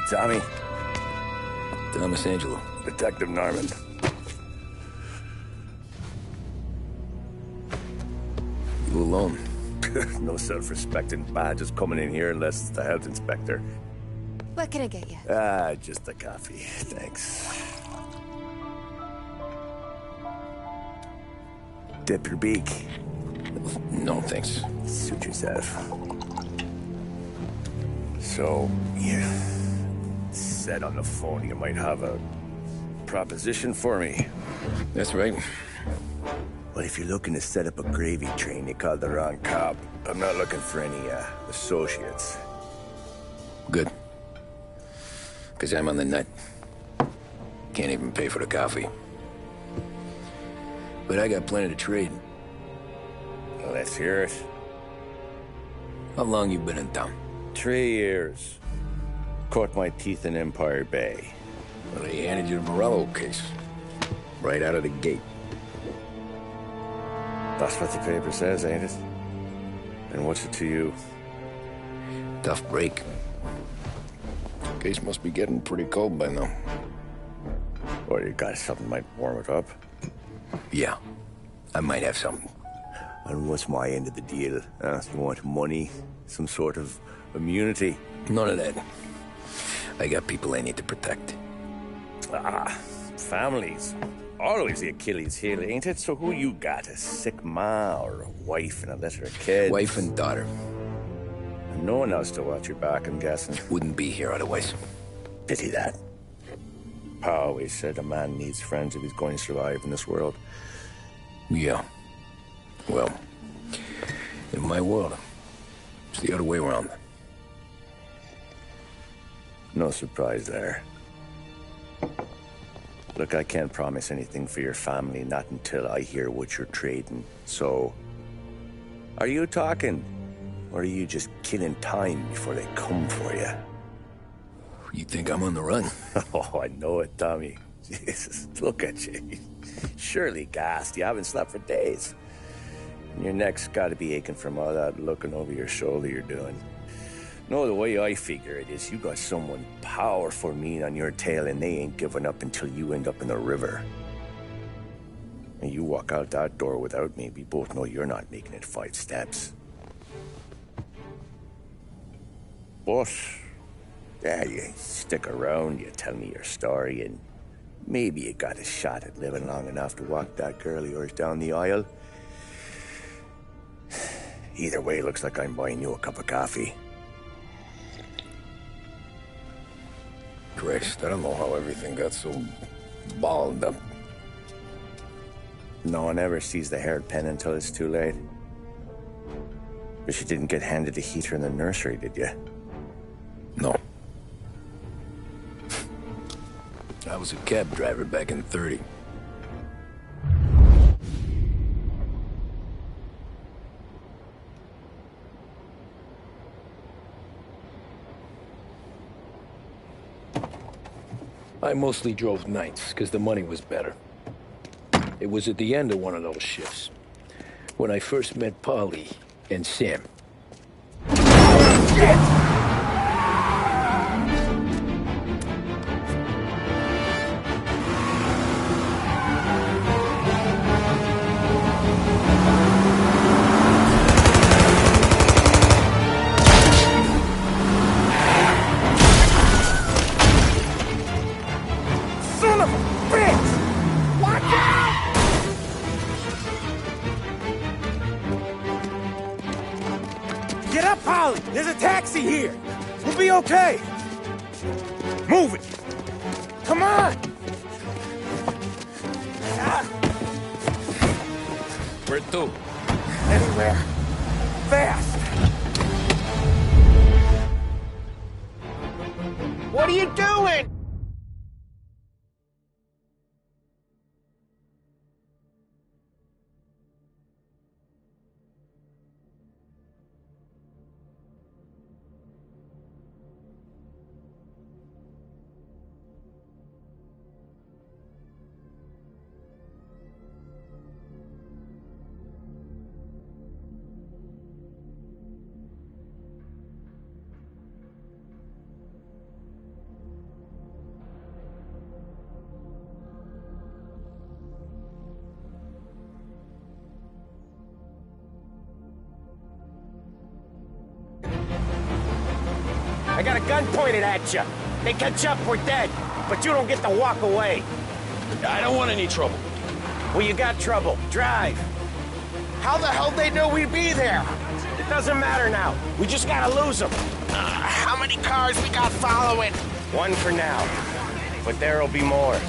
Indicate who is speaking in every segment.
Speaker 1: Tommy.
Speaker 2: Thomas Angelo.
Speaker 1: Detective Norman.
Speaker 2: You alone?
Speaker 1: No self-respecting badges coming in here unless it's the health inspector.
Speaker 3: What can I get you?
Speaker 1: Just a coffee. Thanks. Dip your beak.
Speaker 2: No, thanks.
Speaker 1: Suit yourself. So, you said on the phone you might have a proposition for me.
Speaker 2: That's right.
Speaker 1: Well, if you're looking to set up a gravy train, you called the wrong cop. I'm not looking for any, associates.
Speaker 2: Good. Because I'm on the nut. Can't even pay for the coffee. But I got plenty to trade.
Speaker 1: Well, let's hear it.
Speaker 2: How long you been in town?
Speaker 1: 3 years. Caught my teeth in Empire Bay.
Speaker 2: Well, they handed you the Morello case. Right out of the gate.
Speaker 1: That's what the paper says, ain't it? And what's it to you?
Speaker 2: Tough break. Case must be getting pretty cold by now.
Speaker 1: Or you got something might warm it up?
Speaker 2: Yeah, I might have something.
Speaker 1: And what's my end of the deal? You want money? Some sort of immunity?
Speaker 2: None of that. I got people I need to protect.
Speaker 1: Families. Always the Achilles heel, ain't it? So who you got? A sick ma or a wife and a litter of kids?
Speaker 2: Wife and daughter.
Speaker 1: And no one else to watch your back, I'm guessing.
Speaker 2: Wouldn't be here otherwise.
Speaker 1: Pity that. Pa always said a man needs friends if he's going to survive in this world.
Speaker 2: Yeah. Well, in my world, it's the other way around.
Speaker 1: No surprise there. Look, I can't promise anything for your family, not until I hear what you're trading. So, are you talking? Or are you just killing time before they come for you?
Speaker 2: You think I'm on the run?
Speaker 1: Oh, I know it, Tommy. Jesus, look at you. Surely gassed. You haven't slept for days. And your neck's got to be aching from all that looking over your shoulder you're doing. No, the way I figure it is you got someone powerful mean on your tail and they ain't giving up until you end up in the river. And you walk out that door without me, we both know you're not making it 5 steps. But, yeah, you stick around, you tell me your story, and maybe you got a shot at living long enough to walk that girl of yours down the aisle. Either way, looks like I'm buying you a cup of coffee.
Speaker 2: Christ, I don't know how everything got so balled up.
Speaker 1: No one ever sees the haired pen until it's too late. But you didn't get handed a heater in the nursery, did you?
Speaker 2: No. I was a cab driver back in 30. I mostly drove nights, because the money was better. It was at the end of one of those shifts, when I first met Polly and Sam. Shit!
Speaker 4: Get up, Polly! There's a taxi here! We'll be okay! Move it! Come on!
Speaker 2: Where to?
Speaker 4: Anywhere. Fast! What are you doing?
Speaker 5: got a gun pointed at you. They catch up, we're dead. But you don't get to walk away.
Speaker 2: I don't want any trouble.
Speaker 5: Well, you got trouble. Drive. How the hell they knew we'd be there? It doesn't matter now. We just gotta lose them.
Speaker 6: How many cars we got following?
Speaker 5: One for now. But there'll be more.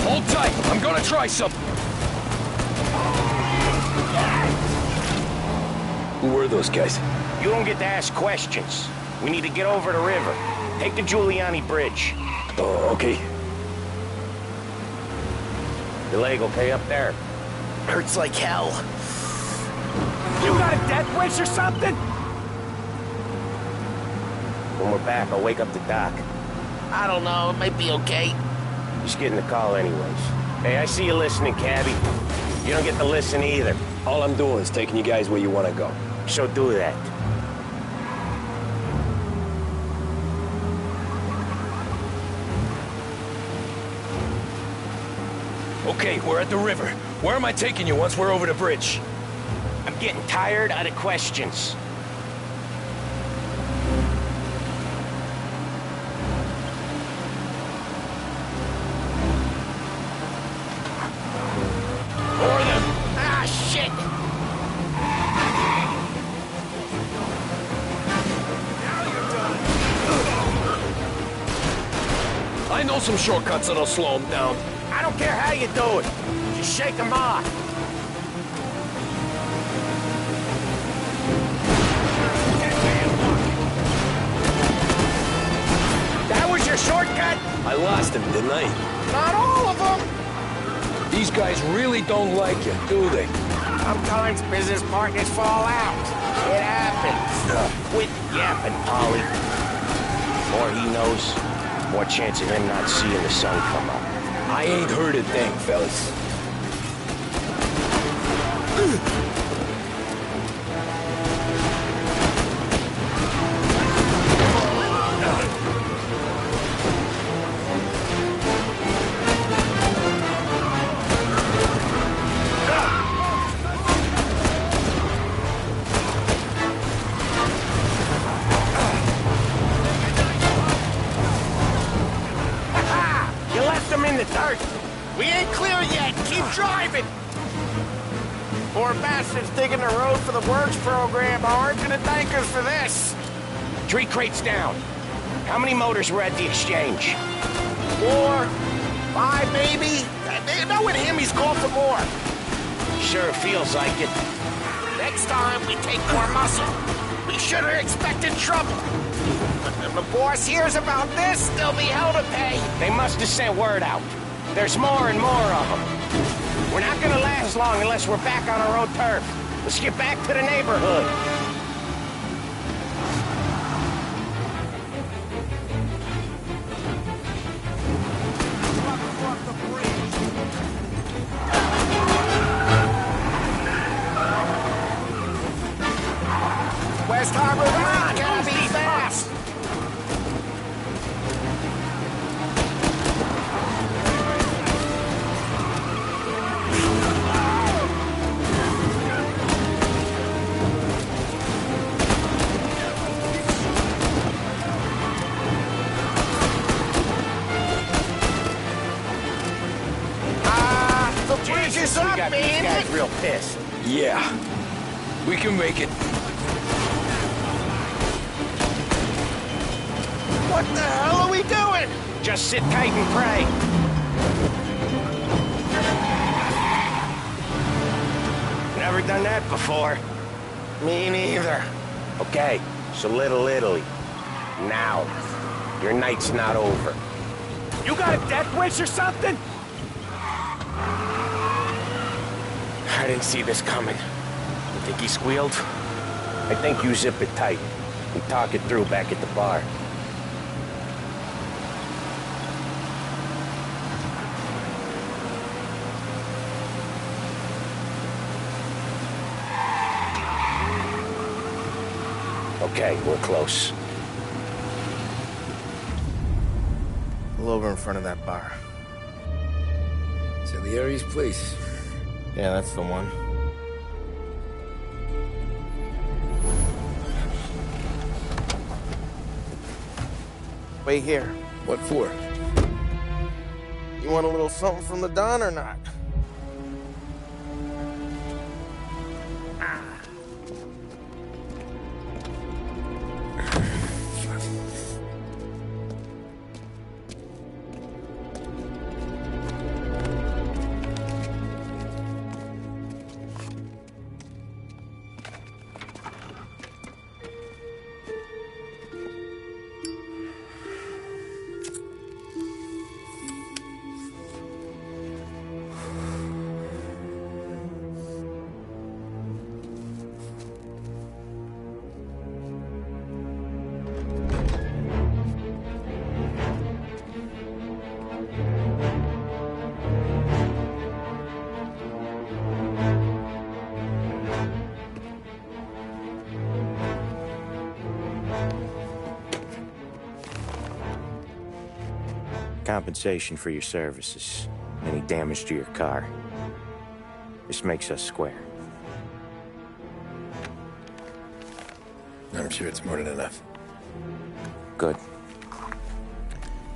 Speaker 2: Hold tight. I'm gonna try something. Who were those guys?
Speaker 5: You don't get to ask questions. We need to get over the river. Take the Giuliani Bridge.
Speaker 2: Oh, okay.
Speaker 5: Your leg okay up there?
Speaker 6: Hurts like hell.
Speaker 5: You got a death wish or something? When we're back, I'll wake up the doc.
Speaker 6: I don't know, it might be okay.
Speaker 5: Just getting the call anyways. Hey, I see you listening, cabbie. You don't get to listen either.
Speaker 2: All I'm doing is taking you guys where you want to go.
Speaker 5: So do that.
Speaker 2: Okay, we're at the river. Where am I taking you once we're over the bridge?
Speaker 5: I'm getting tired of the questions.
Speaker 6: Or them. Ah, shit!
Speaker 2: I know some shortcuts that'll slow them down.
Speaker 5: I don't care how you do it. Just shake them off. That was your shortcut?
Speaker 2: I lost him, didn't I?
Speaker 5: Not all of them.
Speaker 2: These guys really don't like you, do they?
Speaker 5: Sometimes business partners fall out. It happens. Quit yapping, Polly. The more he knows, the more chance of him not seeing the sun come up.
Speaker 2: I ain't heard a thing, fellas.
Speaker 5: You left them in the dirt.
Speaker 6: We ain't clear yet, keep driving! Poor bastards digging the road for the works program aren't gonna thank us for this.
Speaker 5: 3 crates down. How many motors were at the exchange?
Speaker 6: 4, 5 maybe? Knowing him, he's called for more.
Speaker 5: Sure feels like it.
Speaker 6: Next time, we take more muscle. We should have expected trouble. If the boss hears about this, there'll be hell to pay.
Speaker 5: They must have sent word out. There's more and more of them. We're not gonna last long unless we're back on our own turf. Let's get back to the neighborhood.
Speaker 6: West Harbor, come on, gotta be fast. The bridge is
Speaker 5: We
Speaker 6: up,
Speaker 5: got these
Speaker 6: man.
Speaker 5: guys real pissed.
Speaker 2: Yeah. We can make it.
Speaker 6: What the hell are we doing?
Speaker 5: Just sit tight and pray. Never done that before.
Speaker 6: Me neither.
Speaker 5: Okay, so Little Italy. Now. Your night's not over. You got a death wish or something? I didn't see this coming. You think he squealed? I think you zip it tight. We talk it through back at the bar. Okay, we're close.
Speaker 6: Pull over in front of that bar.
Speaker 2: Salieri's place.
Speaker 6: Yeah, that's the one. Wait here.
Speaker 2: What for?
Speaker 6: You want a little something from the Don or not?
Speaker 5: Compensation for your services. Any damage to your car. This makes us square.
Speaker 2: I'm sure it's more than enough.
Speaker 5: Good.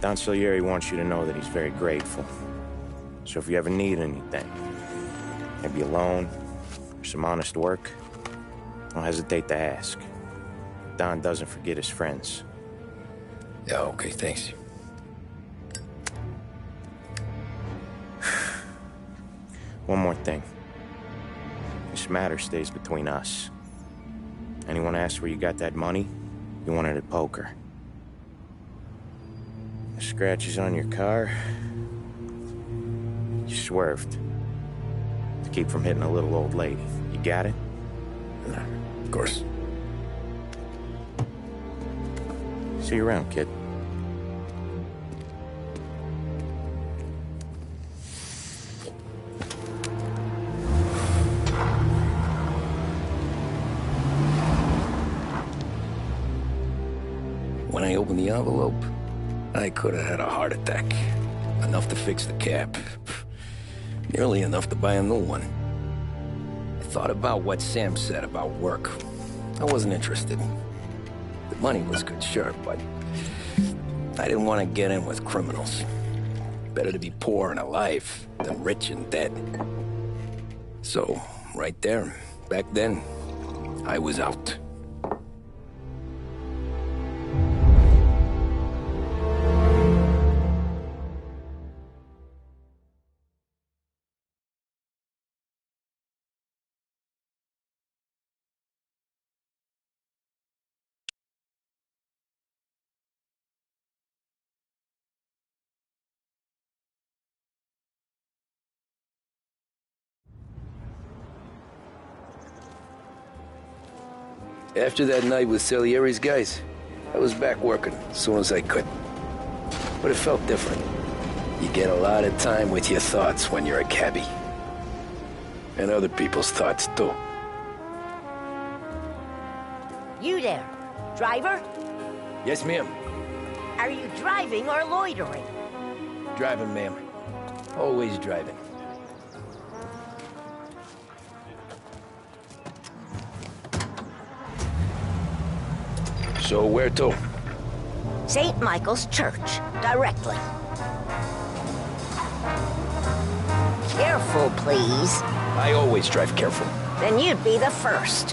Speaker 5: Don Salieri wants you to know that he's very grateful. So if you ever need anything, maybe a loan or some honest work, don't hesitate to ask. Don doesn't forget his friends.
Speaker 2: Yeah, okay, thanks.
Speaker 5: One more thing. This matter stays between us. Anyone asks where you got that money, you won it at poker. The scratches on your car, you swerved to keep from hitting a little old lady. You got it?
Speaker 2: Of course.
Speaker 5: See you around, kid.
Speaker 2: When I opened the envelope, I could have had a heart attack. Enough to fix the cab. Nearly enough to buy a new one. I thought about what Sam said about work. I wasn't interested. The money was good, sure, but I didn't want to get in with criminals. Better to be poor and alive than rich and dead. So, right there, back then, I was out. After that night with Salieri's guys, I was back working as soon as I could. But it felt different. You get a lot of time with your thoughts when you're a cabbie. And other people's thoughts, too.
Speaker 7: You there, driver?
Speaker 2: Yes, ma'am.
Speaker 7: Are you driving or loitering?
Speaker 2: Driving, ma'am. Always driving. So where to?
Speaker 7: St. Michael's Church, directly. Careful, please.
Speaker 2: I always drive careful.
Speaker 7: Then you'd be the first.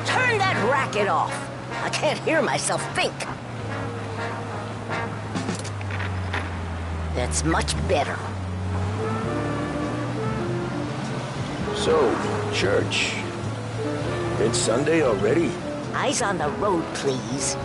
Speaker 7: Turn that racket off. I can't hear myself think. That's much better.
Speaker 2: So, church. It's Sunday already?
Speaker 7: Eyes on the road, please.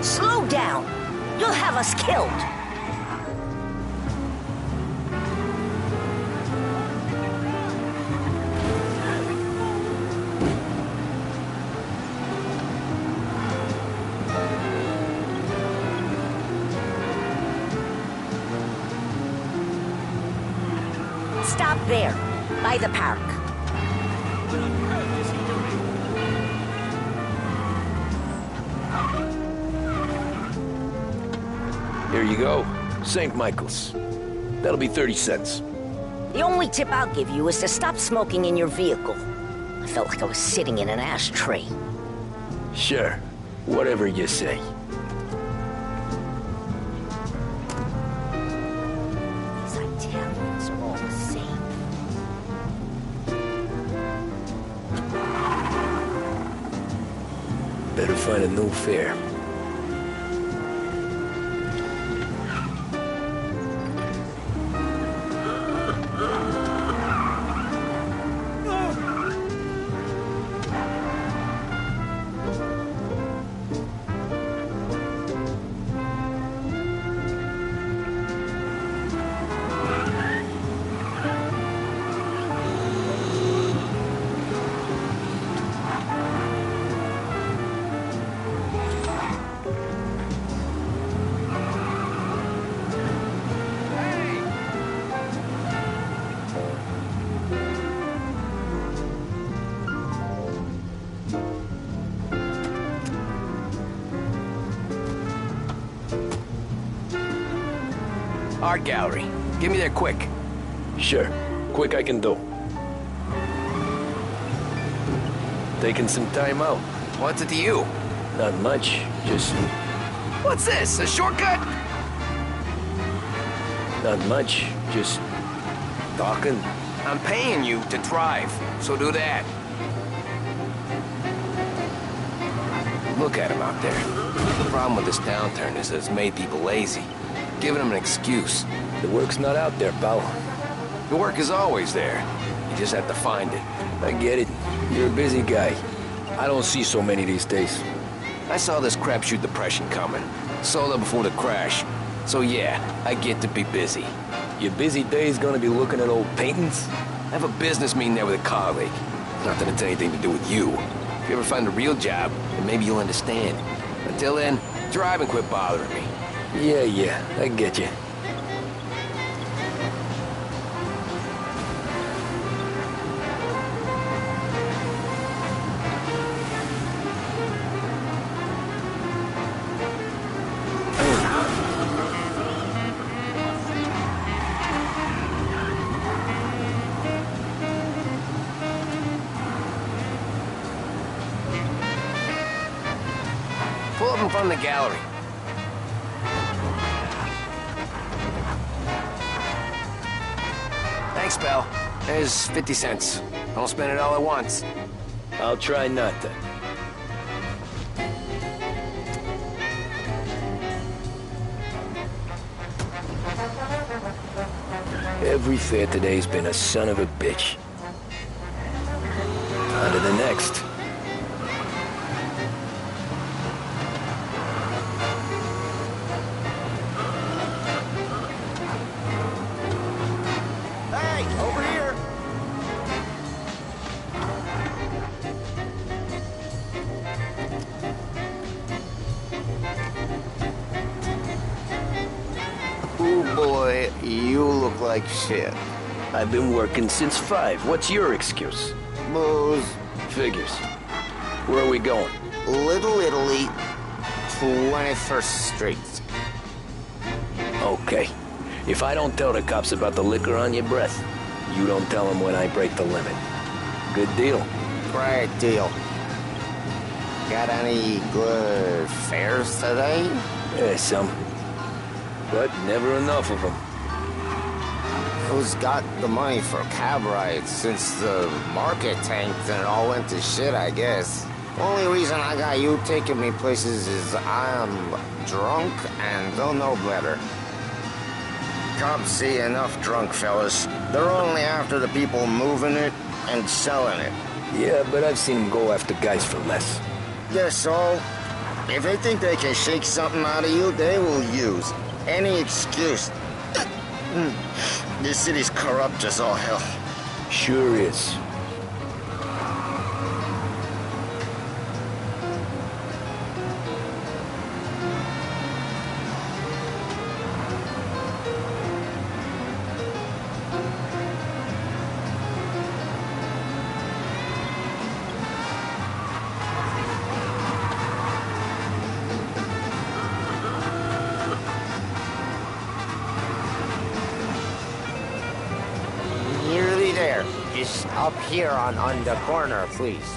Speaker 7: Slow down. You'll have us killed. There, by the park.
Speaker 2: Here you go. St. Michael's. That'll be 30 cents.
Speaker 7: The only tip I'll give you is to stop smoking in your vehicle. I felt like I was sitting in an ashtray.
Speaker 2: Sure. Whatever you say.
Speaker 7: These Italians are all the same.
Speaker 2: Better find a new fare.
Speaker 6: Art gallery. Get me there quick.
Speaker 2: Sure. Quick I can do. Taking some time out.
Speaker 6: What's it to you?
Speaker 2: Not much. Just
Speaker 6: What's this, a shortcut?
Speaker 2: not much. Just talking.
Speaker 6: I'm paying you to drive, so do that. Look at him out there. The problem with this downturn is that it's made people lazy. Giving them an excuse.
Speaker 2: The work's not out there, pal.
Speaker 6: The work is always there. You just have to find it.
Speaker 2: I get it. You're a busy guy. I don't see so many these days.
Speaker 6: I saw this crapshoot depression coming. Sold it before the crash. So yeah, I get to be busy.
Speaker 2: Your busy day's gonna be looking at old paintings?
Speaker 6: I have a business meeting there with a colleague. Not that it's anything to do with you. If you ever find a real job, then maybe you'll understand. Until then, drive and quit bothering me.
Speaker 2: Yeah, I get you.
Speaker 6: Pull up in front of the gallery. Thanks, pal. There's 50 cents. Don't spend it all at once.
Speaker 2: I'll try not to. Every fare today's been a son of a bitch. On to the next.
Speaker 6: Hey, over here! Oh boy, you look like shit.
Speaker 2: I've been working since 5. What's your excuse?
Speaker 6: Booze.
Speaker 2: Figures. Where are we going?
Speaker 6: Little Italy, 21st Street.
Speaker 2: Okay. If I don't tell the cops about the liquor on your breath, you don't tell them when I break the limit. Good deal.
Speaker 6: Great deal. Got any good fares today?
Speaker 2: Yeah, some. But never enough of them.
Speaker 6: Who's got the money for cab rides since the market tanked and it all went to shit, I guess? Only reason I got you taking me places is I'm drunk and don't know better. Cops see enough drunk fellas. They're only after the people moving it and selling it.
Speaker 2: Yeah, but I've seen them go after guys for less.
Speaker 6: Guess so. If they think they can shake something out of you, they will use any excuse. This city's corrupt as all hell.
Speaker 2: Sure is.
Speaker 6: Just up here on the corner, please.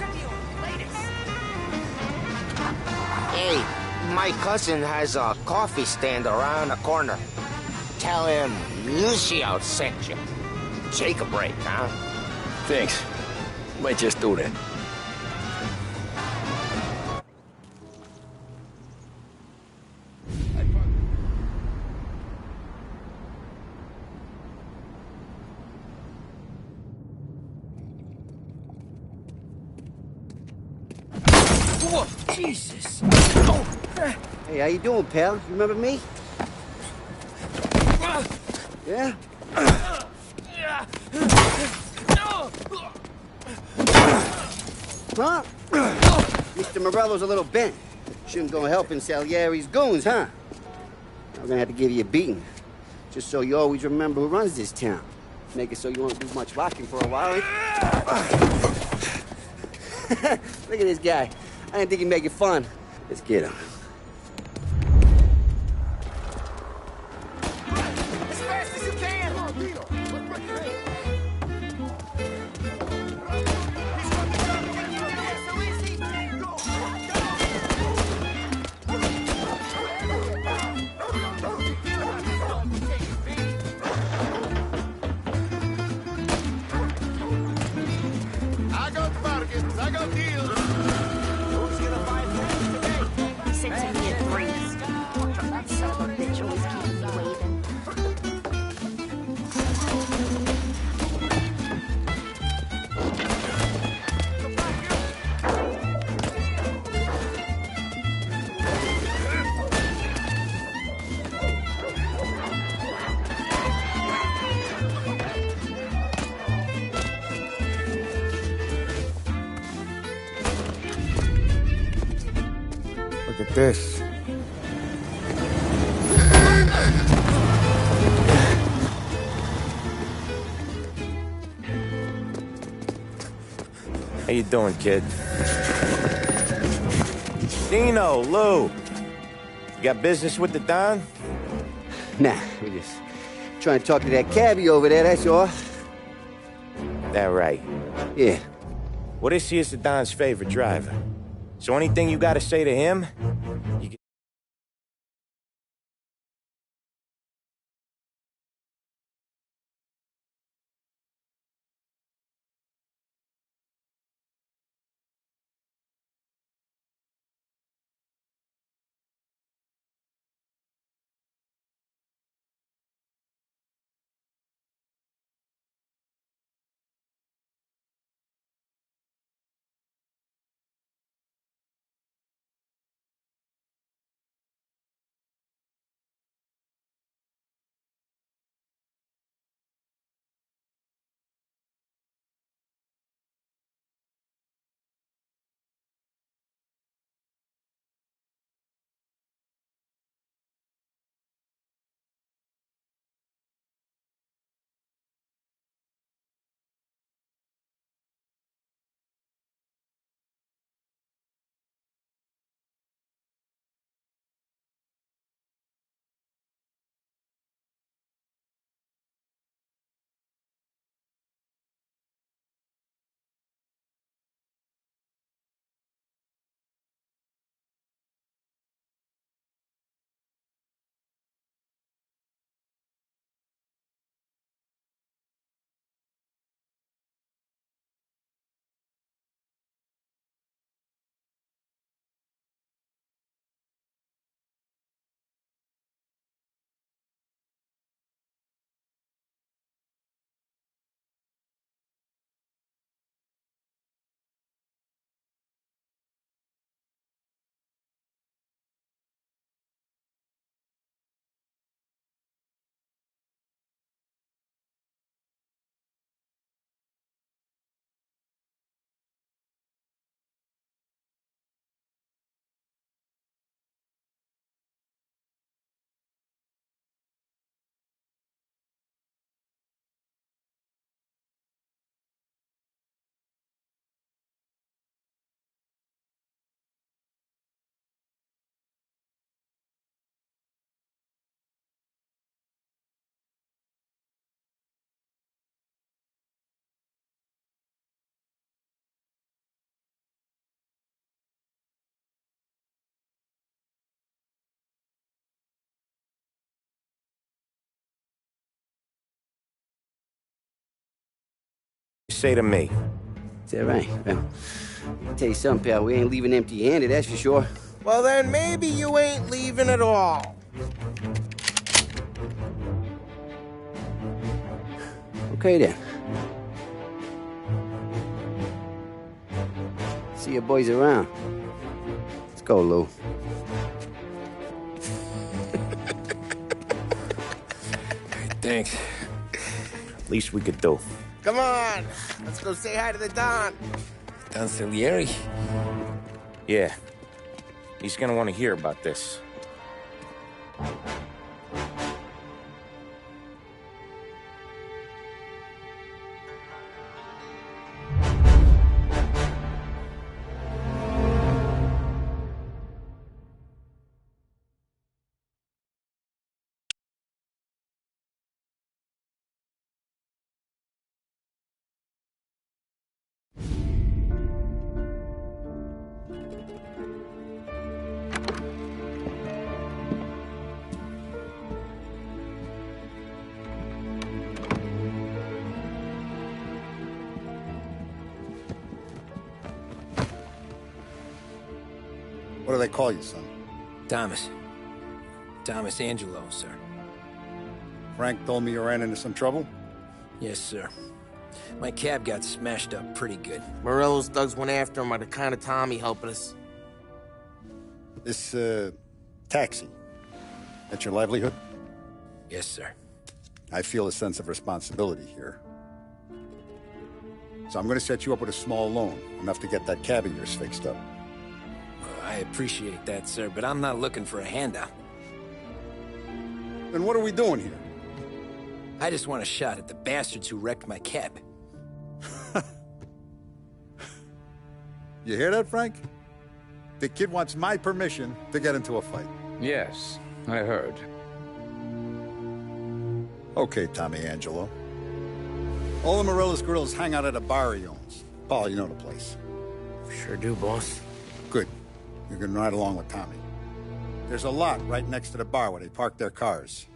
Speaker 6: Hey, my cousin has a coffee stand around the corner. Tell him Lucio sent you. Take a break, huh?
Speaker 2: Thanks. Might just do that.
Speaker 8: Whoa, Jesus!
Speaker 9: Hey, how you doing, pal? You remember me? Yeah? Huh? Mr. Morello's a little bent. Shouldn't go helping Salieri's goons, huh? I'm gonna have to give you a beating. Just so you always remember who runs this town. Make it so you won't do much walking for a while. Look at this guy. I didn't think he'd make it fun. Let's get him.
Speaker 8: As fast as you can!
Speaker 4: I got bargains, I got deals.
Speaker 7: Sending me a breeze. That son of a bitch always keeping me waiting.
Speaker 4: Look at this.
Speaker 5: How you doing, kid? Dino, Lou. You got business with the Don?
Speaker 9: Nah, we just trying to talk to that cabbie over there, that's all.
Speaker 5: That right.
Speaker 9: Yeah.
Speaker 5: Well, this here's the Don's favorite driver. So anything you gotta say to him, you can say to me?
Speaker 9: Is that right? Well, I'll tell you something, pal. We ain't leaving empty-handed, that's for sure.
Speaker 4: Well, then maybe you ain't leaving at all.
Speaker 9: Okay, then. See your boys around. Let's go, Lou.
Speaker 2: Thanks.
Speaker 5: Least we could do.
Speaker 4: Come on, let's go say hi to the Don.
Speaker 2: Don Salieri?
Speaker 5: Yeah. He's gonna want to hear about this.
Speaker 10: What do they call you, son?
Speaker 2: Thomas. Thomas Angelo, sir.
Speaker 10: Frank told me you ran into some trouble?
Speaker 2: Yes, sir. My cab got smashed up pretty good.
Speaker 4: Morello's thugs went after him by the kind of Tommy helping us.
Speaker 10: This, taxi. That's your livelihood?
Speaker 2: Yes, sir.
Speaker 10: I feel a sense of responsibility here. So I'm gonna set you up with a small loan, enough to get that cab of yours fixed up.
Speaker 2: I appreciate that, sir, but I'm not looking for a handout.
Speaker 10: Then what are we doing here?
Speaker 2: I just want a shot at the bastards who wrecked my cab.
Speaker 10: You hear that, Frank? The kid wants my permission to get into a fight.
Speaker 11: Yes, I heard.
Speaker 10: Okay, Tommy Angelo. All the Morello's girls hang out at a bar he owns. Paul, you know the place.
Speaker 4: Sure do, boss.
Speaker 10: Good. You can ride along with Tommy. There's a lot right next to the bar where they park their cars.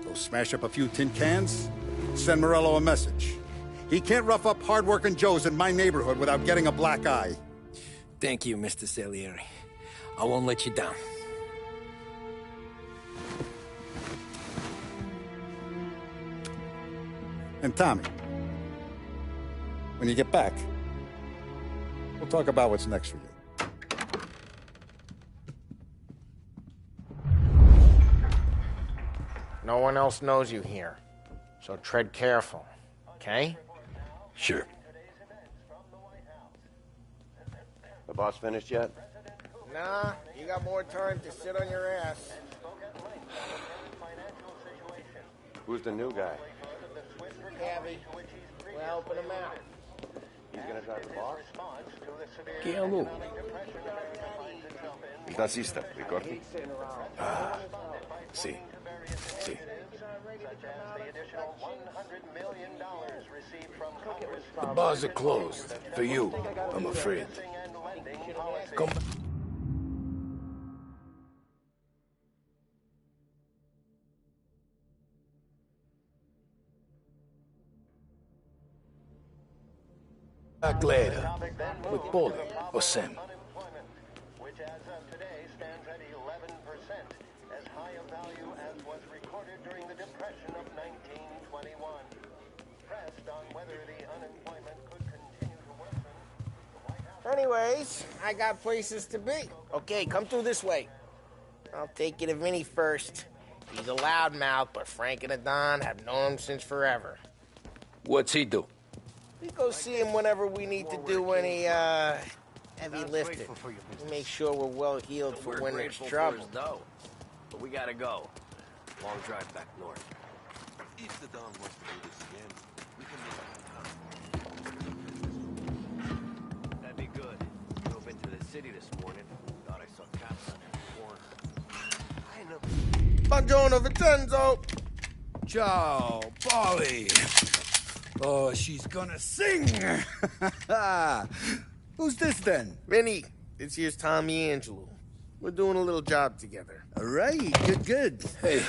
Speaker 10: Go smash up a few tin cans, send Morello a message. He can't rough up hard-working Joes in my neighborhood without getting a black eye.
Speaker 2: Thank you, Mr. Salieri. I won't let you down.
Speaker 10: And Tommy, when you get back, we'll talk about what's next for you.
Speaker 4: No one else knows you here, so tread careful, okay?
Speaker 2: Sure.
Speaker 1: The boss finished yet?
Speaker 4: Nah, you got more time to sit on your ass.
Speaker 1: Who's the new guy?
Speaker 4: Cabby, we're helping him out.
Speaker 1: He's gonna drive the boss?
Speaker 2: Chi è lui?
Speaker 1: Il tassista, ricordi? Ah, sì. Sì.
Speaker 11: The bars are closed. For you, I'm afraid. Come. Back later. With Paulie or Sam.
Speaker 12: Which as of today stands at 11%, as high a value as was recorded during the Depression of 1921. Pressed on whether the unemployment could continue to worsen.
Speaker 4: Anyways, I got places to be. Okay, come through this way. I'll take you to Vinny first. He's a loudmouth, but Frank and the Don have known him since forever.
Speaker 11: What's he do?
Speaker 4: We go see him whenever we need to do any, heavy lifting. We make sure we're well healed for when there's trouble.
Speaker 2: But we gotta go. Long drive back north.
Speaker 13: If the Don wants to do this again, we can make it time.
Speaker 2: That'd be good. Drove into the city this morning. Thought I saw cops on every corner.
Speaker 4: Buongiorno, Vincenzo!
Speaker 14: Ciao, Paulie. Oh, she's gonna sing! Who's this then?
Speaker 4: Vinny, this here's Tommy Angelo. We're doing a little job together.
Speaker 14: All right, good.
Speaker 2: Hey,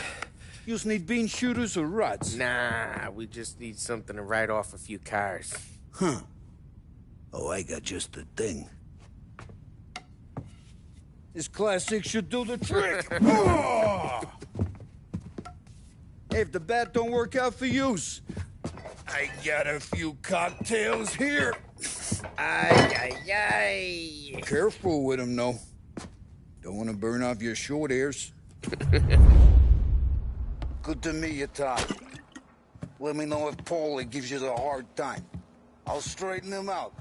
Speaker 14: You just need bean shooters or rods?
Speaker 4: Nah, we just need something to write off a few cars.
Speaker 14: Huh. Oh, I got just the thing. This classic should do the trick. Oh! Hey, if the bat don't work out for use, I got a few cocktails here.
Speaker 4: Ay, ay, ay.
Speaker 14: Careful with them, though. Don't want to burn off your short hairs. Good to meet you, Tom. Let me know if Paulie gives you the hard time. I'll straighten him out.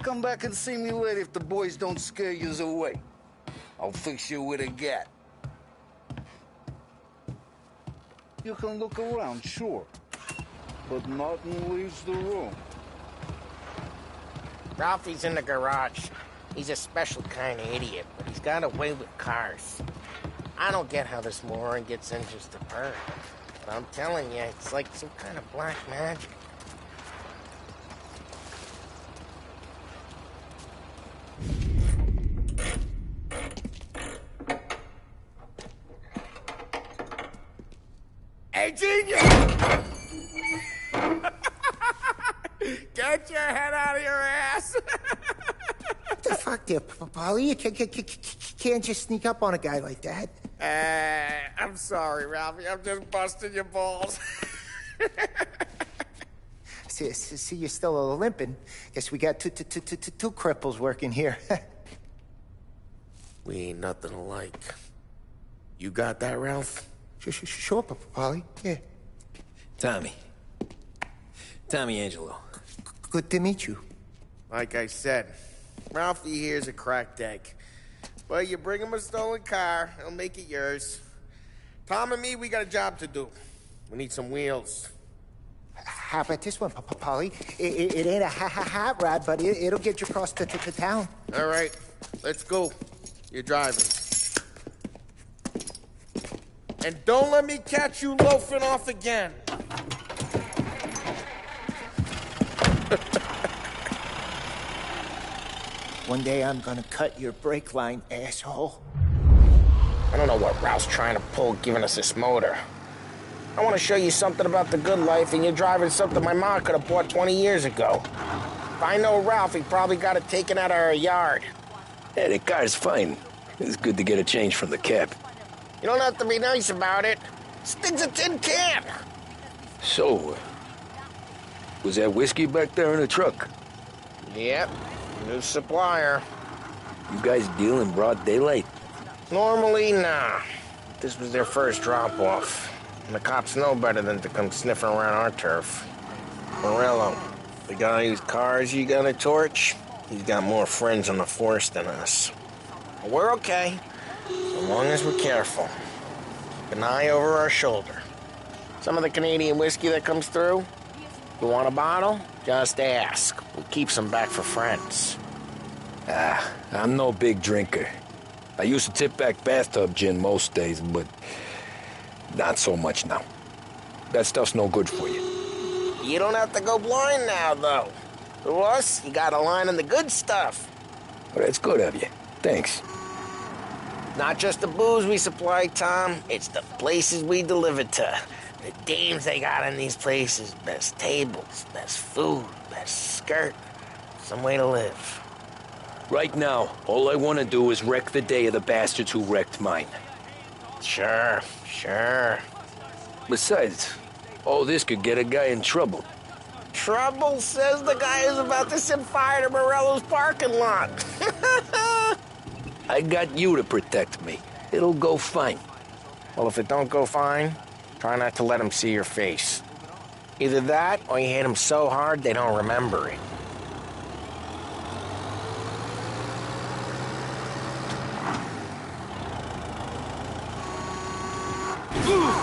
Speaker 14: Come back and see me later if the boys don't scare yous away. I'll fix you with a gat. You can look around, sure. But nothing leaves the room.
Speaker 4: Ralphie's in the garage. He's a special kind of idiot, but he's got a way with cars. I don't get how this moron gets in just a bird. But I'm telling you, it's like some kind of black magic. Hey, genius! Get your head out of your ass!
Speaker 15: What the fuck there, Paulie? You can't just sneak up on a guy like that.
Speaker 4: I'm sorry, Ralphie. I'm just busting your balls.
Speaker 15: See, you're still limping. Guess we got two cripples working here.
Speaker 4: We ain't nothing alike. You got that, Ralph?
Speaker 15: Sure, Paulie. Yeah.
Speaker 2: Tommy. Tommy Angelo.
Speaker 15: Good to meet you.
Speaker 4: Like I said, Ralphie here's a cracked egg. But you bring him a stolen car, he'll make it yours. Tom and me, we got a job to do. We need some wheels.
Speaker 15: How about this one, Paulie? It ain't a hot rod, but it'll get you across to town.
Speaker 4: All right, let's go. You're driving. And don't let me catch you loafing off again.
Speaker 15: One day I'm gonna cut your brake line, asshole.
Speaker 4: I don't know what Ralph's trying to pull giving us this motor. I want to show you something about the good life, and you're driving something my mom could have bought 20 years ago. If I know Ralph, he probably got it taken out of our yard.
Speaker 2: Yeah, the car's fine. It's good to get a change from the cab.
Speaker 4: You don't have to be nice about it. This thing's a tin can.
Speaker 2: So, was that whiskey back there in the truck?
Speaker 4: Yep, new supplier.
Speaker 2: You guys deal in broad daylight?
Speaker 4: Normally, nah. This was their first drop-off. And the cops know better than to come sniffing around our turf. Morello, the guy whose cars you got a torch, he's got more friends on the force than us. But we're okay, as long as we're careful. Keep an eye over our shoulder. Some of the Canadian whiskey that comes through, you want a bottle? Just ask. We'll keep some back for friends.
Speaker 2: I'm no big drinker. I used to tip back bathtub gin most days, but not so much now. That stuff's no good for you.
Speaker 4: You don't have to go blind now, though. To us, you got a line on the good stuff.
Speaker 2: Well, that's good of you. Thanks.
Speaker 4: Not just the booze we supply, Tom. It's the places we deliver to. The dames they got in these places. Best tables, best food, best skirt. Some way to live.
Speaker 2: Right now, all I want to do is wreck the day of the bastards who wrecked mine.
Speaker 4: Sure.
Speaker 2: Besides, all this could get a guy in trouble.
Speaker 4: Trouble says the guy is about to set fire to Morello's parking lot.
Speaker 2: I got you to protect me. It'll go fine.
Speaker 4: Well, if it don't go fine, try not to let him see your face. Either that, or you hit him so hard they don't remember it.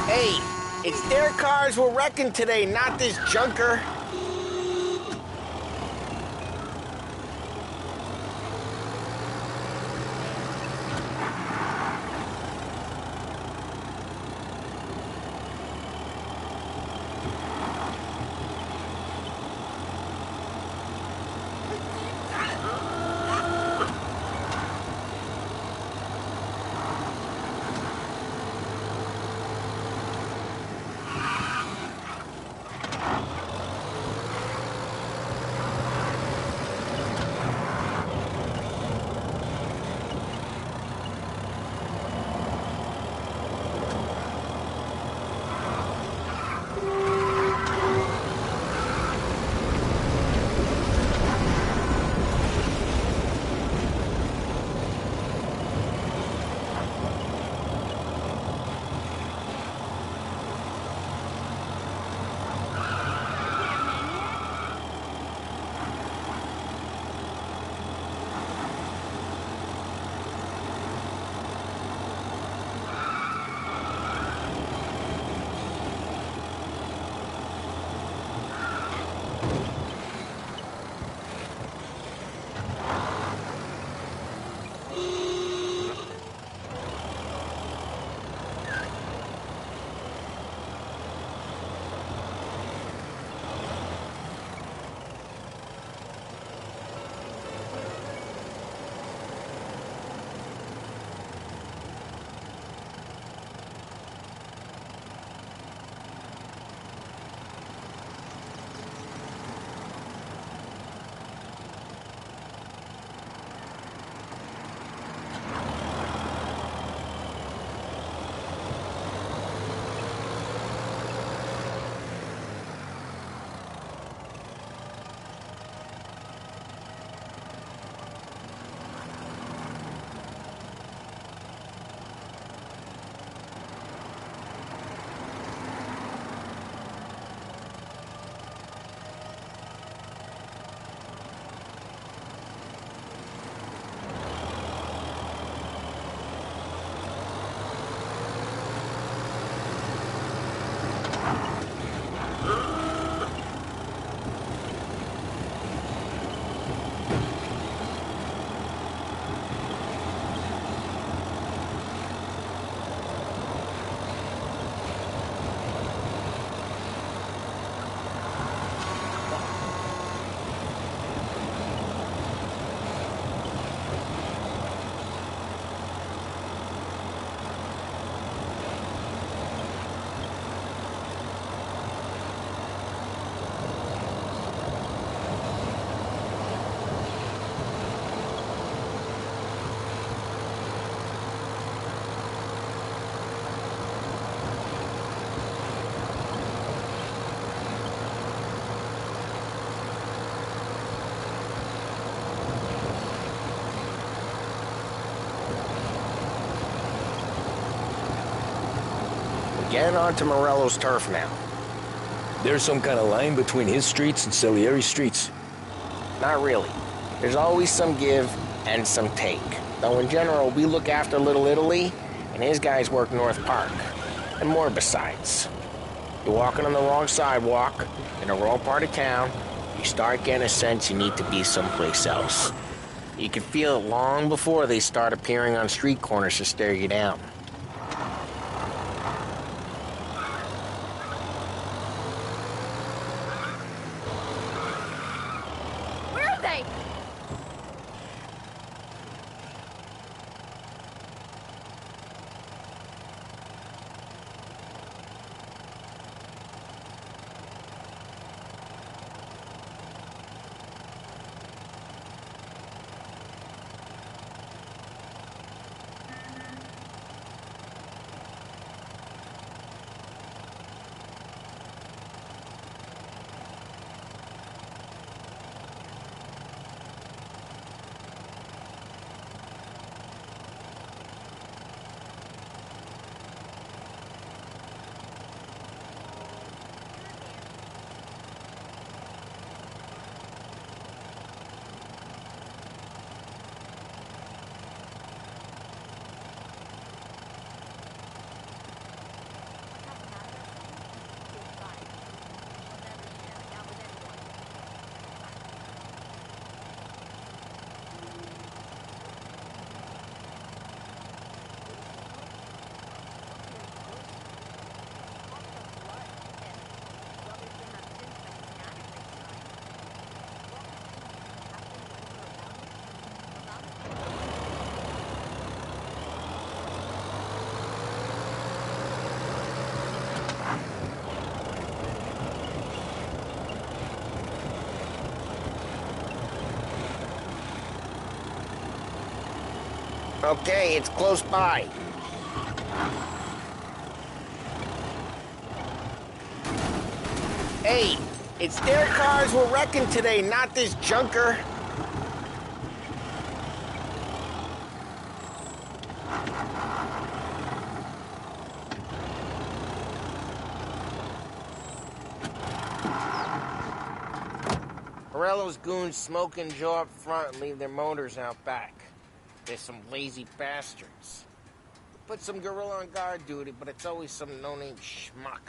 Speaker 4: Hey, it's their cars we're wrecking today, not this junker. Get onto Morello's turf now.
Speaker 2: There's some kind of line between his streets and Salieri's streets?
Speaker 4: Not really. There's always some give and some take. Though in general, we look after Little Italy, and his guys work North Park. And more besides. You're walking on the wrong sidewalk, in the wrong part of town, you start getting a sense you need to be someplace else. You can feel it long before they start appearing on street corners to stare you down.
Speaker 3: Where are they?
Speaker 4: Okay, it's close by. Hey, it's their cars we're wrecking today, not this junker. Morello's goons smoke and jaw up front and leave their motors out back. They're some lazy bastards. Put some gorilla on guard duty, but it's always some no-name schmuck.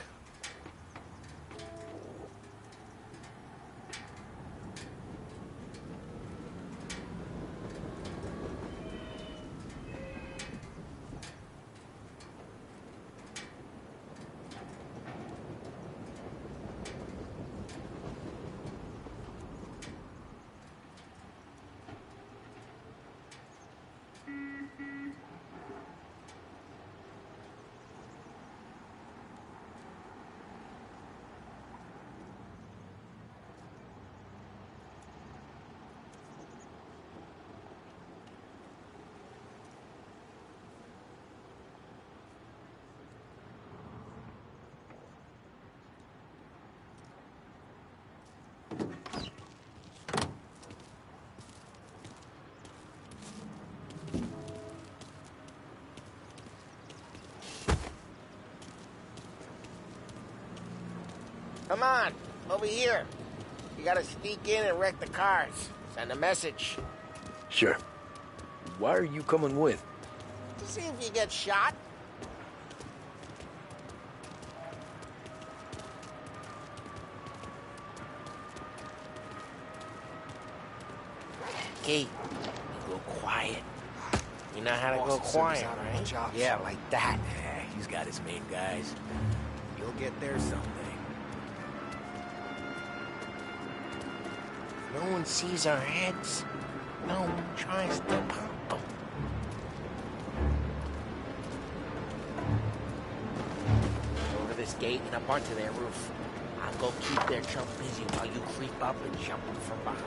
Speaker 4: Come on, over here. You gotta sneak in and wreck the cars. Send a message.
Speaker 2: Sure. Why are you coming with?
Speaker 4: To see if you get shot. Okay, you go quiet. You know how to go quiet, right? Yeah, like that.
Speaker 1: Yeah, he's got his main guys. You'll get there someday.
Speaker 4: No one sees our heads. No one tries to pop them. Over this gate and up onto their roof. I'll go keep their chump busy while you creep up and jump them from behind.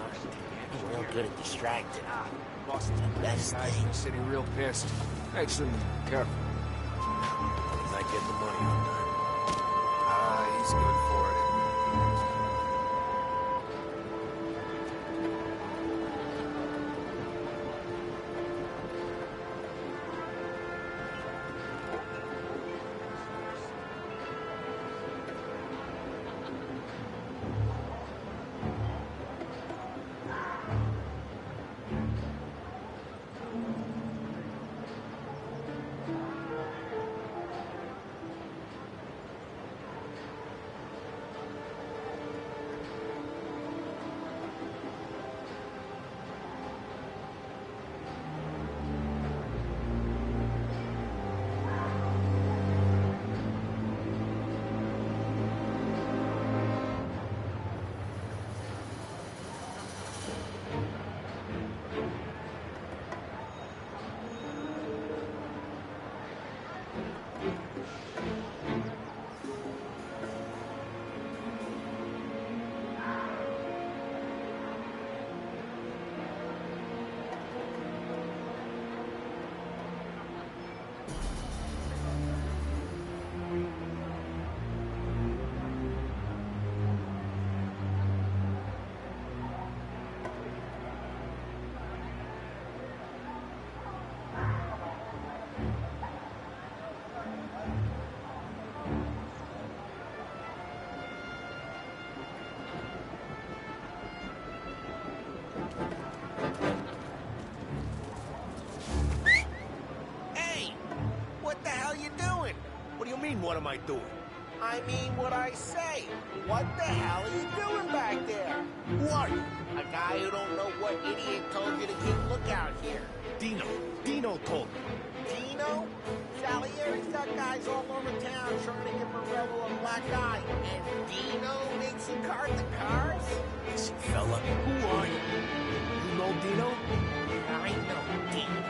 Speaker 4: You're real good at distracting.
Speaker 8: Boss, the
Speaker 4: best
Speaker 8: guy's
Speaker 4: thing.
Speaker 8: sitting real pissed. Actually, careful.
Speaker 1: As I get the money, I'm done.
Speaker 8: He's good for it.
Speaker 11: what am I doing?
Speaker 4: I mean what I say. What the hell are you doing back there?
Speaker 11: Who are you?
Speaker 4: A guy who don't know what idiot told you to keep lookout here.
Speaker 11: Dino. Dino told me.
Speaker 4: Dino? Salieri's got guys all over town trying to give Morello a black eye. And Dino makes you cart the cars?
Speaker 11: Listen, fella, who are you? You know Dino?
Speaker 4: I know Dino.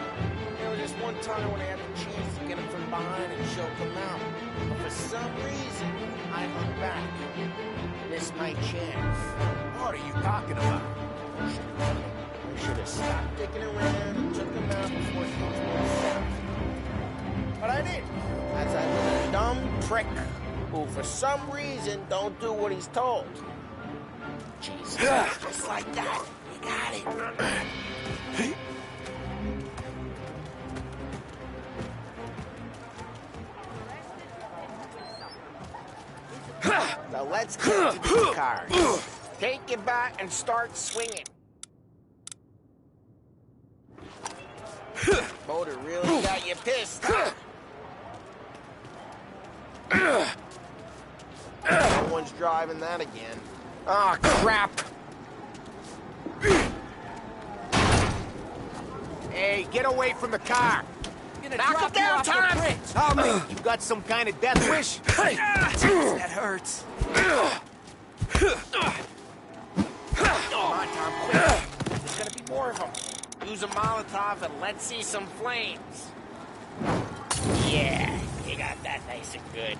Speaker 4: There was this one time when I had the chance to get him from behind and choke him out. But for some reason, I hung back. Missed my chance.
Speaker 11: What are you talking about?
Speaker 4: I should have stopped dicking around and took him out before he was more set. But I didn't. As I was a dumb prick who, for some reason, don't do what he's told. Jesus, just like that. You got it. So let's get to the cars. Take your bat and start swinging. Motor really got you pissed, huh? No one's driving that again. Oh, crap.
Speaker 16: Hey, get away from the car.
Speaker 4: Knock him down, Tom!
Speaker 16: Tell me, you got some kind of death wish?
Speaker 4: That hurts. Come on, Tom, quick. There's gonna be more of them. Use a Molotov and let's see some flames. Yeah, you got that nice and good.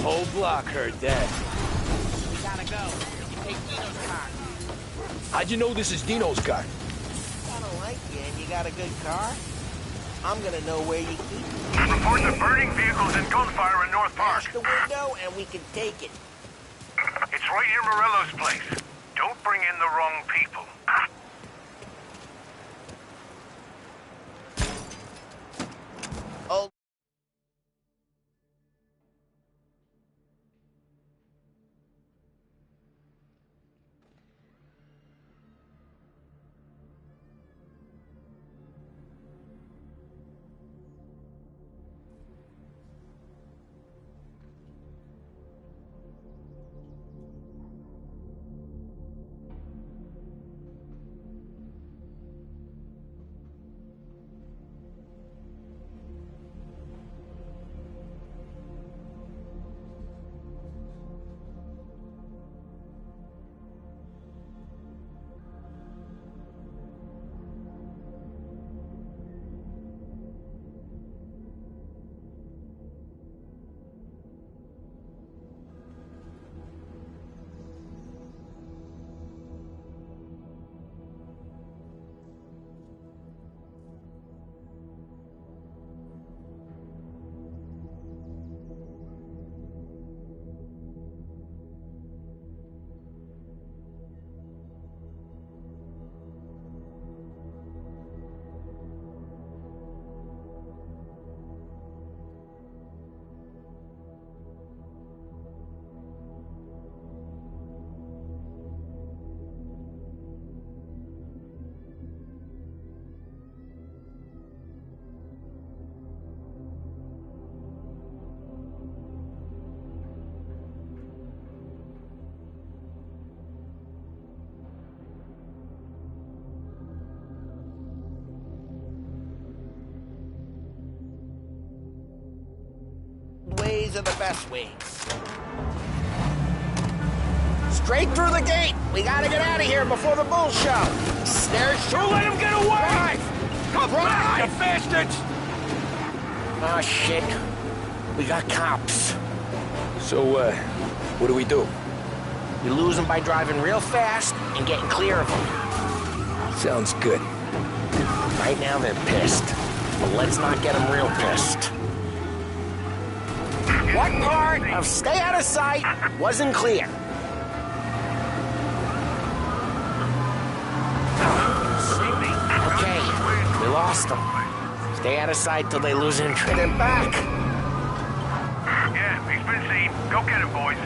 Speaker 2: Whole block heard that.
Speaker 4: We gotta go. You take Dino's car.
Speaker 11: How'd you know this is Dino's car?
Speaker 4: I don't like you and you got a good car. I'm gonna know where you keep it.
Speaker 12: Reports of burning vehicles and gunfire in North Park.
Speaker 4: Smash the window and we can take it.
Speaker 12: It's right near Morello's place. Don't bring in the wrong people.
Speaker 4: Oh. Ways are the best ways. Straight through the gate. We gotta get out of here before the bull show. There's...
Speaker 11: Don't let him get away! Come on, you bastards!
Speaker 4: Oh, shit. We got cops.
Speaker 2: So, what do we do?
Speaker 4: You lose them by driving real fast and getting clear of them.
Speaker 2: Sounds good.
Speaker 4: Right now they're pissed. But let's not get them real pissed. What part of stay out of sight wasn't clear? Okay, we lost them. Stay out of sight till they lose interest. They're back.
Speaker 12: Yeah, he's been seen. Go get him, boys.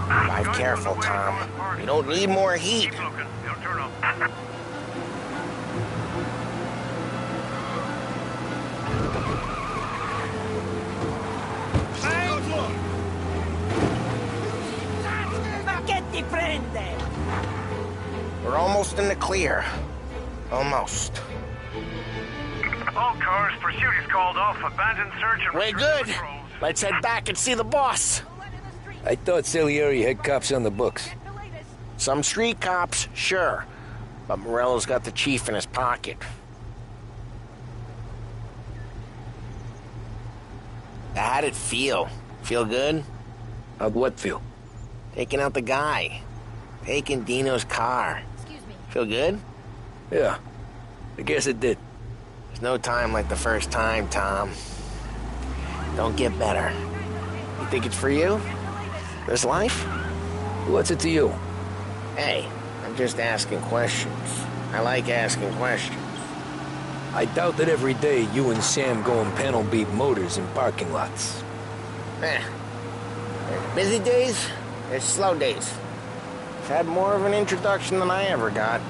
Speaker 4: Drive careful, Tom. We don't need more heat.
Speaker 12: Keep looking. He'll turn up.
Speaker 7: Ma che ti prende?
Speaker 4: We're almost in the clear. Almost.
Speaker 17: All cars, pursuit is called off. Abandoned search and...
Speaker 4: We're good. Let's head back and see the boss.
Speaker 2: I thought Salieri had cops on the books.
Speaker 4: Some street cops, sure. But Morello's got the chief in his pocket. How'd it feel? Feel good?
Speaker 2: How'd what feel?
Speaker 4: Taking out the guy. Taking Dino's car. Feel good?
Speaker 2: Yeah, I guess it did.
Speaker 4: There's no time like the first time, Tom. Don't get better. You think it's for you? This life?
Speaker 2: What's it to you?
Speaker 4: Hey, I'm just asking questions. I like asking questions.
Speaker 2: I doubt that every day you and Sam go and panel beat motors in parking lots.
Speaker 4: There's busy days, there's slow days. I've had more of an introduction than I ever got.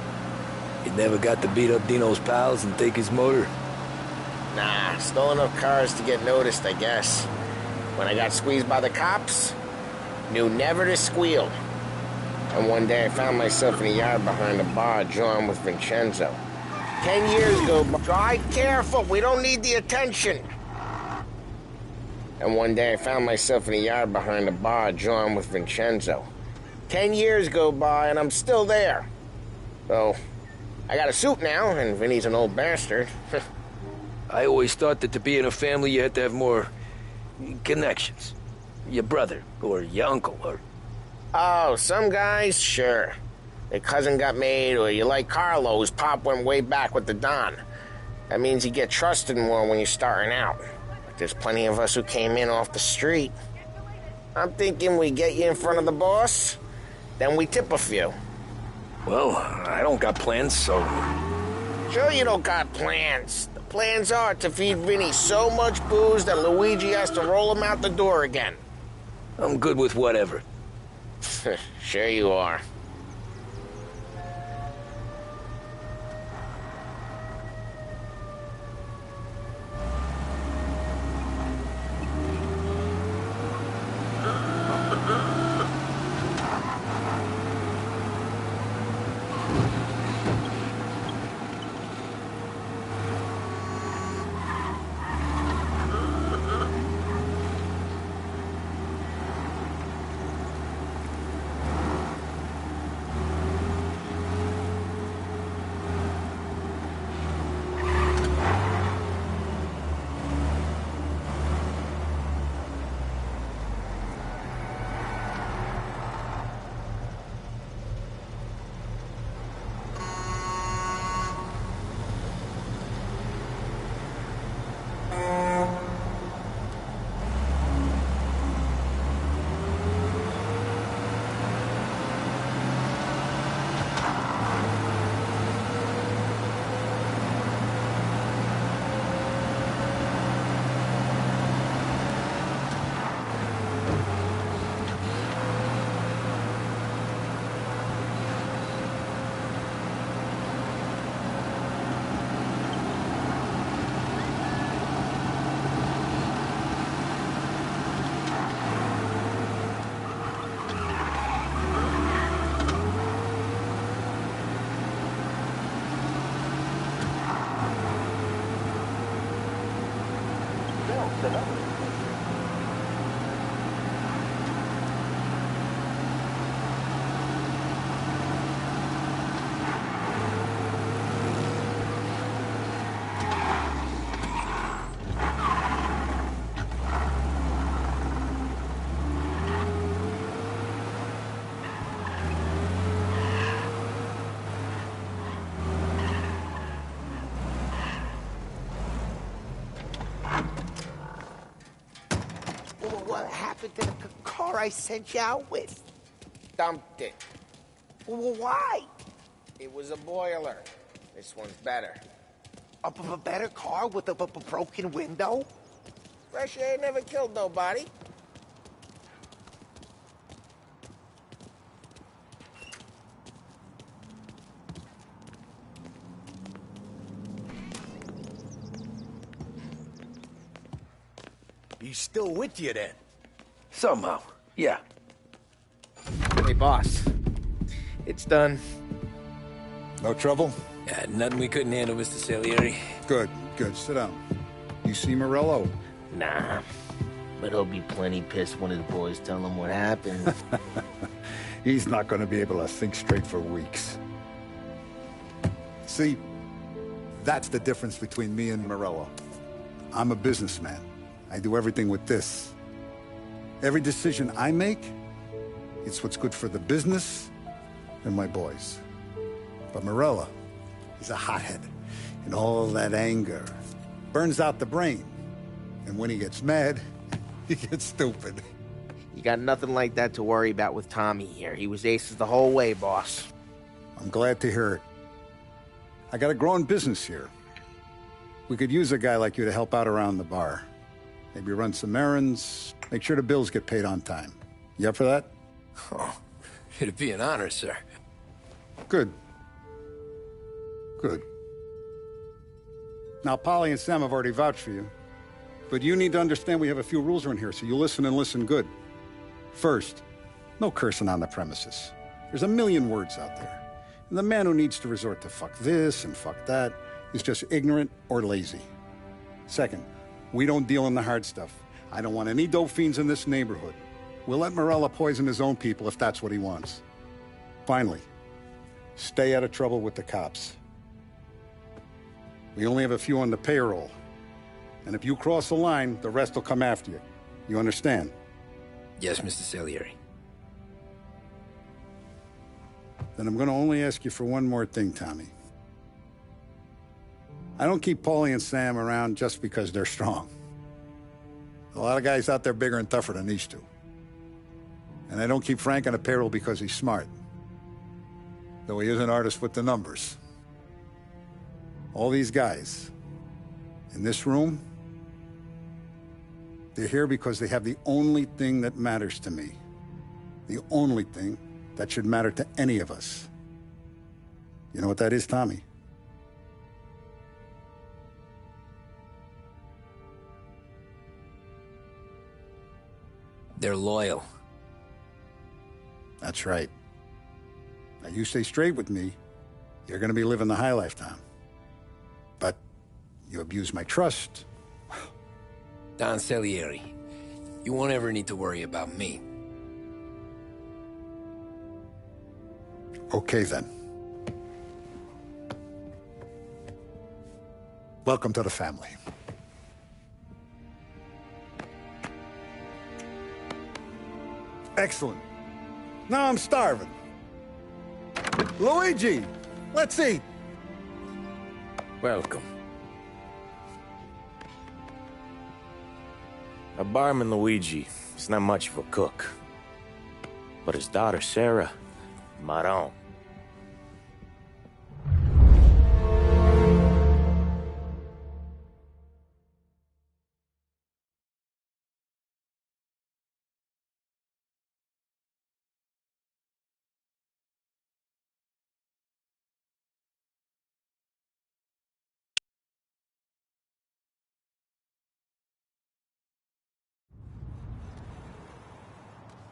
Speaker 2: You never got to beat up Dino's pals and take his motor?
Speaker 4: Nah, stole enough cars to get noticed, I guess. When I got squeezed by the cops, knew never to squeal. And one day I found myself in a yard behind a bar, John with Vincenzo. 10 years ago, drive careful, we don't need the attention. And one day I found myself in a yard behind a bar, John with Vincenzo. 10 years go by and I'm still there. So, I got a suit now, and Vinny's an old bastard.
Speaker 2: I always thought that to be in a family you had to have more connections. Your brother, or your uncle, or...
Speaker 4: Oh, some guys, sure. Their cousin got made, or you like Carlos, Pop went way back with the Don. That means you get trusted more when you're starting out. But there's plenty of us who came in off the street. I'm thinking we get you in front of the boss, then we tip a few.
Speaker 2: Well, I don't got plans, so...
Speaker 4: Sure you don't got plans. The plans are to feed Vinny so much booze that Luigi has to roll him out the door again.
Speaker 2: I'm good with whatever.
Speaker 4: Sure you are.
Speaker 16: What happened to the car I sent you out with?
Speaker 4: Dumped it.
Speaker 16: Well, why?
Speaker 4: It was a boiler. This one's better.
Speaker 16: A better car with a broken window?
Speaker 4: Fresh air never killed nobody.
Speaker 18: He's still with you then?
Speaker 2: Somehow, yeah.
Speaker 4: Hey, boss. It's done.
Speaker 10: No trouble?
Speaker 2: Yeah, nothing we couldn't handle, Mr. Salieri.
Speaker 10: Good, good. Sit down. You see Morello?
Speaker 4: Nah. But he'll be plenty pissed when his boys tell him what happened.
Speaker 10: He's not going to be able to think straight for weeks. See, that's the difference between me and Morello. I'm a businessman. I do everything with this. Every decision I make, it's what's good for the business and my boys. But Morello, he's a hothead. And all that anger burns out the brain. And when he gets mad, he gets stupid.
Speaker 4: You got nothing like that to worry about with Tommy here. He was aces the whole way, boss.
Speaker 10: I'm glad to hear it. I got a growing business here. We could use a guy like you to help out around the bar. Maybe run some errands, make sure the bills get paid on time. You up for that?
Speaker 2: Oh, it'd be an honor, sir.
Speaker 10: Good. Good. Now, Polly and Sam have already vouched for you. But you need to understand we have a few rules around here, so you listen and listen good. First, no cursing on the premises. There's a million words out there. And the man who needs to resort to fuck this and fuck that is just ignorant or lazy. Second, we don't deal in the hard stuff. I don't want any dope fiends in this neighborhood. We'll let Morello poison his own people if that's what he wants. Finally, stay out of trouble with the cops. We only have a few on the payroll. And if you cross the line, the rest will come after you. You understand?
Speaker 2: Yes, Mr. Salieri.
Speaker 10: Then I'm going to only ask you for one more thing, Tommy. I don't keep Paulie and Sam around just because they're strong. A lot of guys out there bigger and tougher than these two. And I don't keep Frank on the payroll because he's smart. Though he is an artist with the numbers. All these guys in this room, they're here because they have the only thing that matters to me. The only thing that should matter to any of us. You know what that is, Tommy?
Speaker 2: They're loyal.
Speaker 10: That's right. Now, you stay straight with me, you're gonna be living the high life, Tom. But you abuse my trust.
Speaker 2: Don Salieri, you won't ever need to worry about me.
Speaker 10: Okay, then. Welcome to the family. Excellent. Now I'm starving. Luigi, let's eat.
Speaker 5: Welcome. A barman Luigi is not much of a cook. But his daughter Sarah, Maron.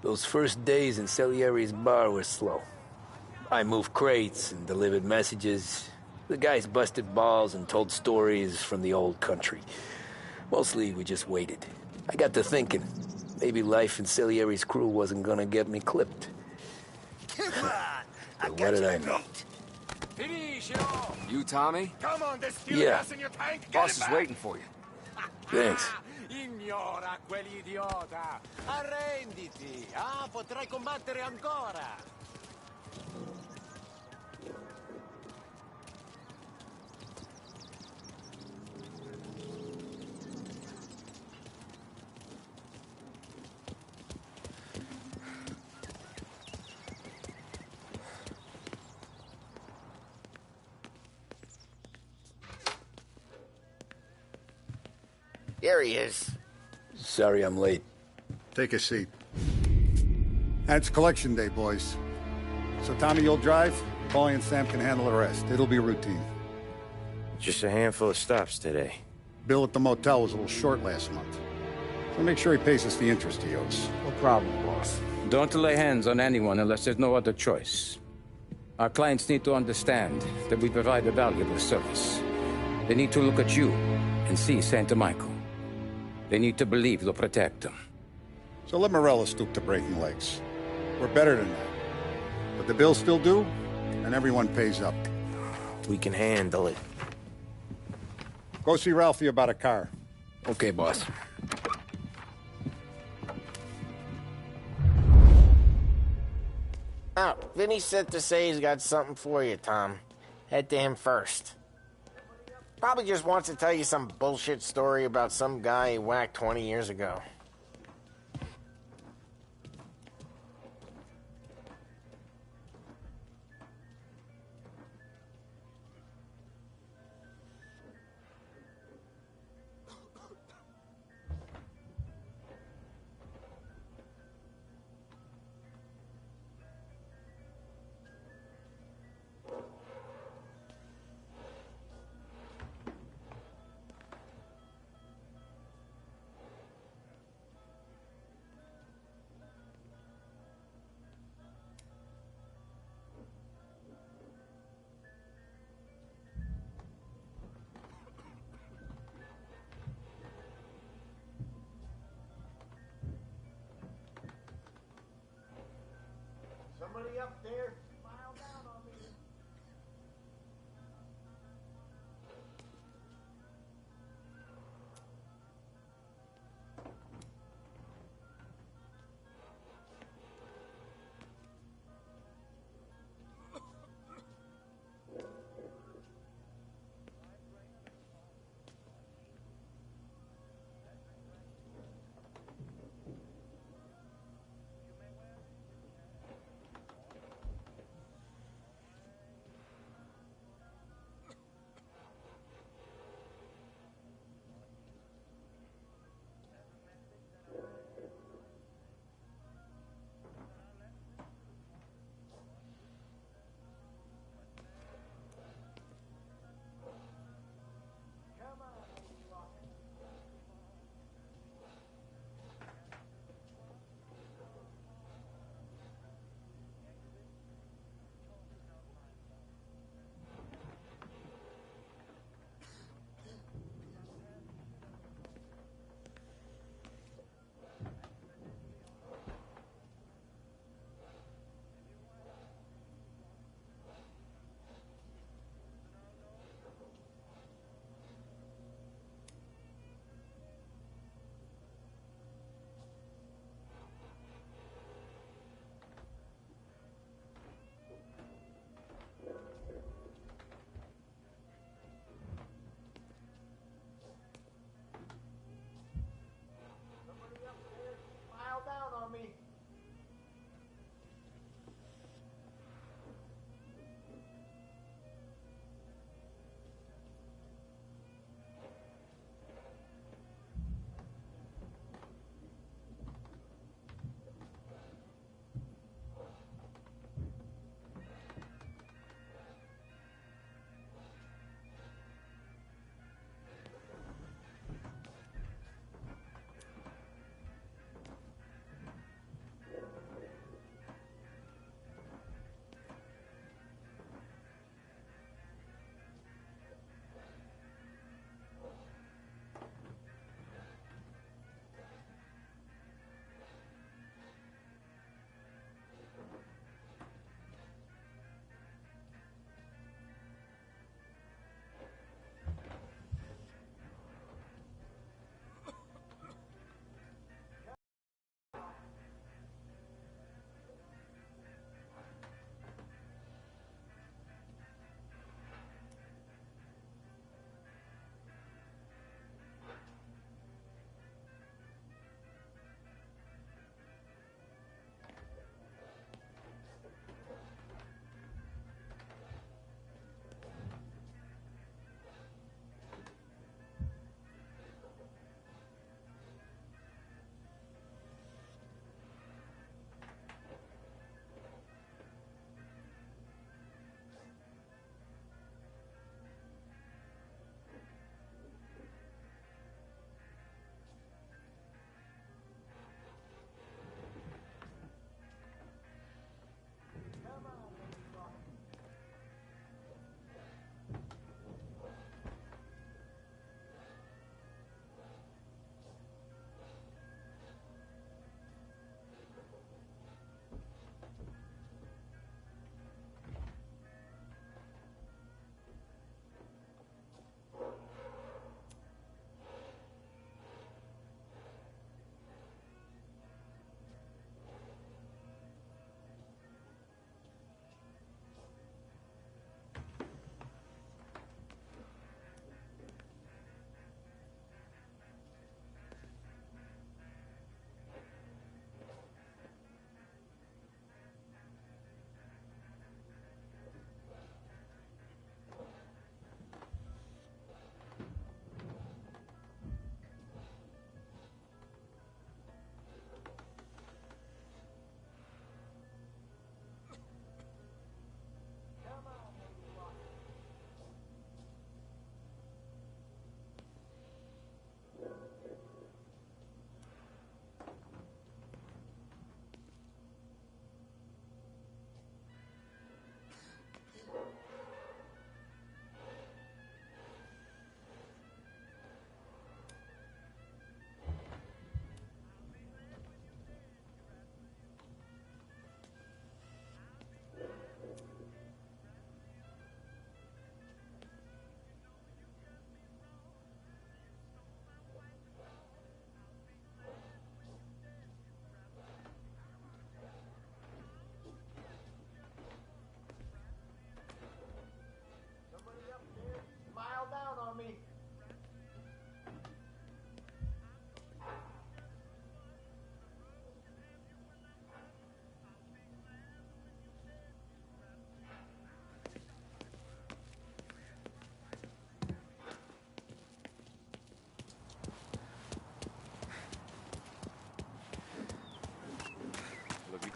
Speaker 2: Those first days in Salieri's bar were slow. I moved crates and delivered messages. The guys busted balls and told stories from the old country. Mostly, we just waited. I got to thinking, maybe life in Salieri's crew wasn't gonna get me clipped. But what did I know?
Speaker 8: You, Tommy?
Speaker 17: Come on, there's still
Speaker 2: Yeah.
Speaker 17: gas in your tank. Get
Speaker 8: Boss
Speaker 17: it
Speaker 8: is
Speaker 17: back.
Speaker 8: waiting for you.
Speaker 2: Thanks.
Speaker 17: Ignora quell'idiota. Arrenditi. Ah, potrai combattere ancora.
Speaker 4: There he is.
Speaker 2: Sorry I'm late.
Speaker 10: Take a seat. It's collection day, boys. So Tommy, you'll drive. Paulie and Sam can handle the rest. It'll be routine.
Speaker 5: Just a handful of stops today.
Speaker 10: Bill at the motel was a little short last month. So make sure he pays us the interest he owes.
Speaker 9: No problem, boss.
Speaker 2: Don't lay hands on anyone unless there's no other choice. Our clients need to understand that we provide a valuable service. They need to look at you and see Santa Michael. They need to believe you'll protect them.
Speaker 10: So let Morello stoop to breaking legs. We're better than that. But the bill's still due, and everyone pays up.
Speaker 5: We can handle it.
Speaker 10: Go see Ralphie about a car.
Speaker 2: Okay, boss.
Speaker 4: Oh, Vinny said to say he's got something for you, Tom. Head to him first. Probably just wants to tell you some bullshit story about some guy he whacked 20 years ago. Somebody up there? Smile down on me.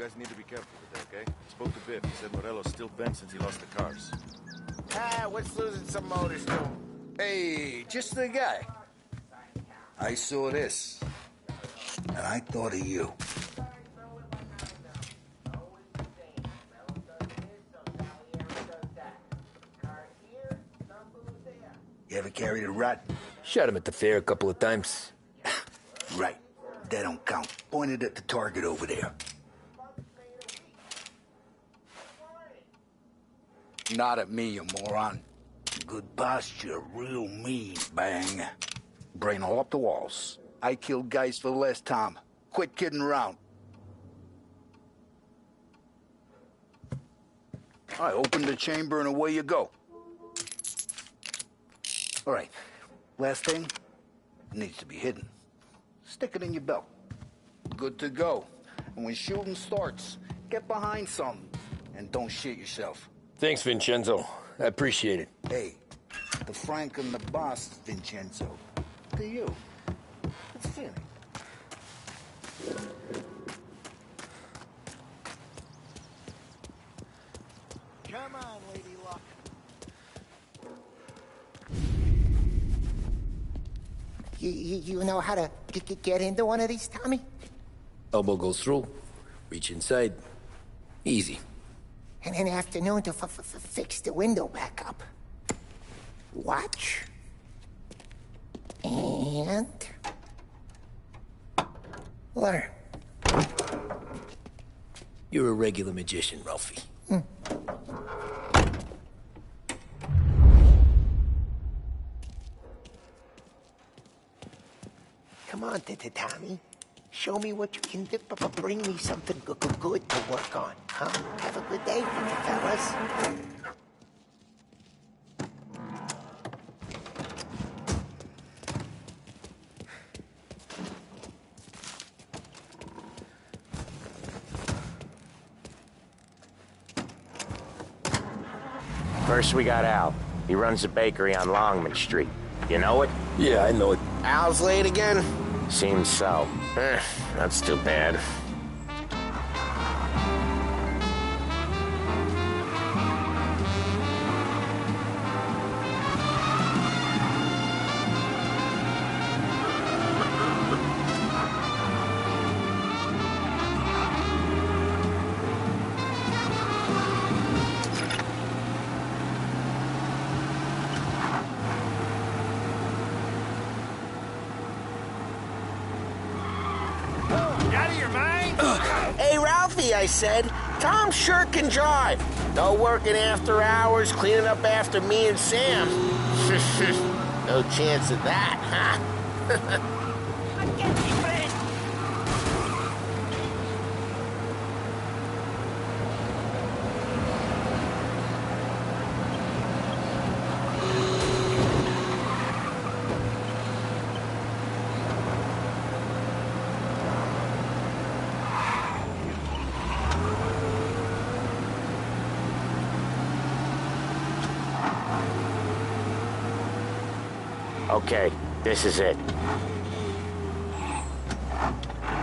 Speaker 18: guys need to be careful today, okay? Spoke to Biff. He said Morello's still bent since he lost the cars.
Speaker 4: Ah, what's losing some motors to him?
Speaker 14: Hey, just the guy. I saw this, and I thought of you. You ever carried a rat?
Speaker 2: Shot him at the fair a couple of times.
Speaker 14: Right. That don't count. Pointed at the target over there. Not at me, you moron. Good posture, real mean, bang. Brain all up the walls. I killed guys for the last time. Quit kidding around. I opened the chamber and away you go. All right, last thing, needs to be hidden. Stick it in your belt. Good to go. And when shooting starts, get behind something and don't shit yourself.
Speaker 2: Thanks, Vincenzo. I appreciate it.
Speaker 14: Hey, the Frank and the boss, Vincenzo. To you. It's feeling.
Speaker 15: Come on, Lady Luck. You know how to get into one of these, Tommy?
Speaker 2: Elbow goes through. Reach inside. Easy.
Speaker 15: And an afternoon to fix the window back up. Watch. And... learn.
Speaker 2: You're a regular magician, Ralphie.
Speaker 16: Come on, Tommy. Show me what you can do, but bring me something good to work on, huh? Have a good day, fellas.
Speaker 5: First, we got Al. He runs a bakery on Longman Street. You know it?
Speaker 2: Yeah, I know it.
Speaker 4: Al's late again?
Speaker 5: Seems so.
Speaker 4: That's too bad. Hey, Ralphie, I said, Tom sure can drive. No working after hours, cleaning up after me and Sam. No chance of that, huh?
Speaker 5: Okay, this is it.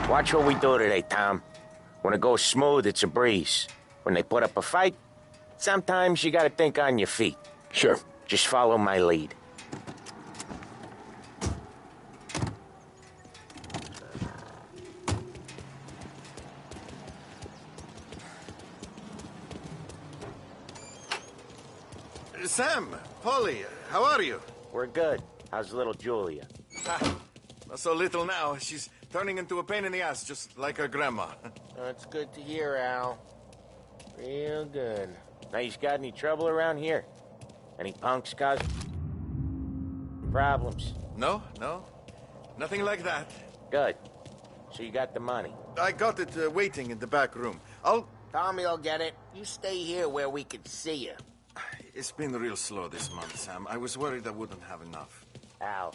Speaker 5: Watch what we do today, Tom. When it goes smooth, it's a breeze. When they put up a fight, sometimes you gotta think on your feet.
Speaker 2: Sure.
Speaker 5: Just follow my lead.
Speaker 18: Sam, Polly, how are you?
Speaker 5: We're good. How's little Julia?
Speaker 18: Not so little now. She's turning into a pain in the ass, just like her grandma.
Speaker 4: That's good to hear, Al. Real good.
Speaker 5: Now, you got any trouble around here? Any punks cause problems?
Speaker 18: No. Nothing like that.
Speaker 5: Good. So you got the money?
Speaker 18: I got it waiting in the back room.
Speaker 4: Tommy'll get it. You stay here where we can see you.
Speaker 18: It's been real slow this month, Sam. I was worried I wouldn't have enough.
Speaker 5: Al,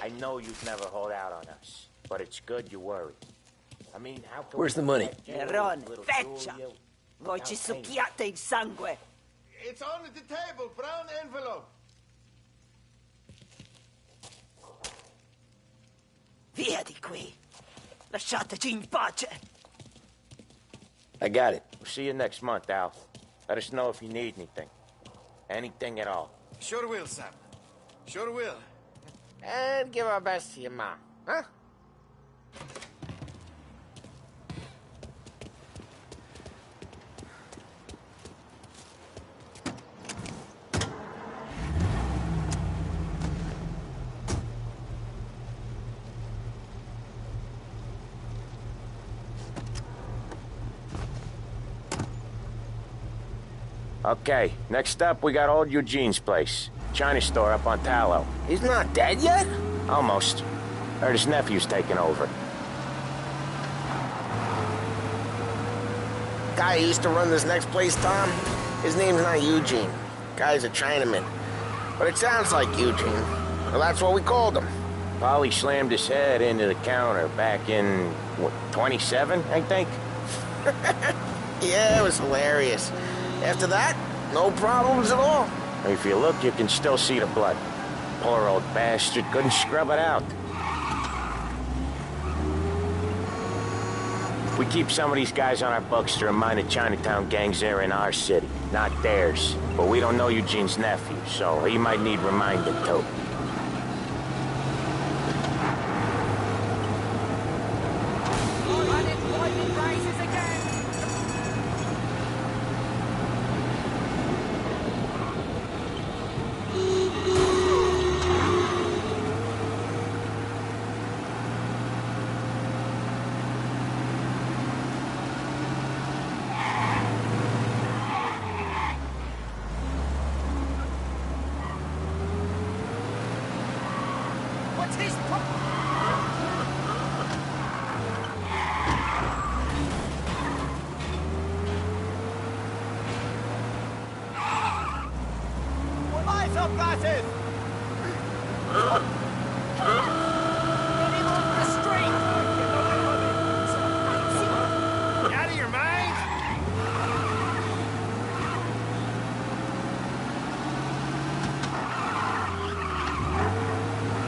Speaker 5: I know you'd never hold out on us, but it's good you worry. I mean, how can
Speaker 2: Where's the money?
Speaker 19: Erone, feccia! Voi ci succhiate il sangue!
Speaker 18: It's on the table, brown envelope.
Speaker 19: Via di qui! Lasciateci in pace!
Speaker 2: I got it.
Speaker 5: We'll see you next month, Al. Let us know if you need anything. Anything at all.
Speaker 18: Sure will, Sam. Sure will.
Speaker 4: And give our best to your mom, huh?
Speaker 5: Okay, next up, we got old Eugene's place. China store up on Tallow.
Speaker 4: He's not dead yet?
Speaker 5: Almost. Heard his nephew's taking over.
Speaker 4: Guy who used to run this next place, Tom, his name's not Eugene. Guy's a Chinaman. But it sounds like Eugene. Well, that's what we called him.
Speaker 5: Polly slammed his head into the counter back in, what, 27, I think?
Speaker 4: Yeah, it was hilarious. After that, no problems at all.
Speaker 5: If you look, you can still see the blood. Poor old bastard couldn't scrub it out. We keep some of these guys on our books to remind the Chinatown gangs they're in our city, not theirs. But we don't know Eugene's nephew, so he might need reminding too.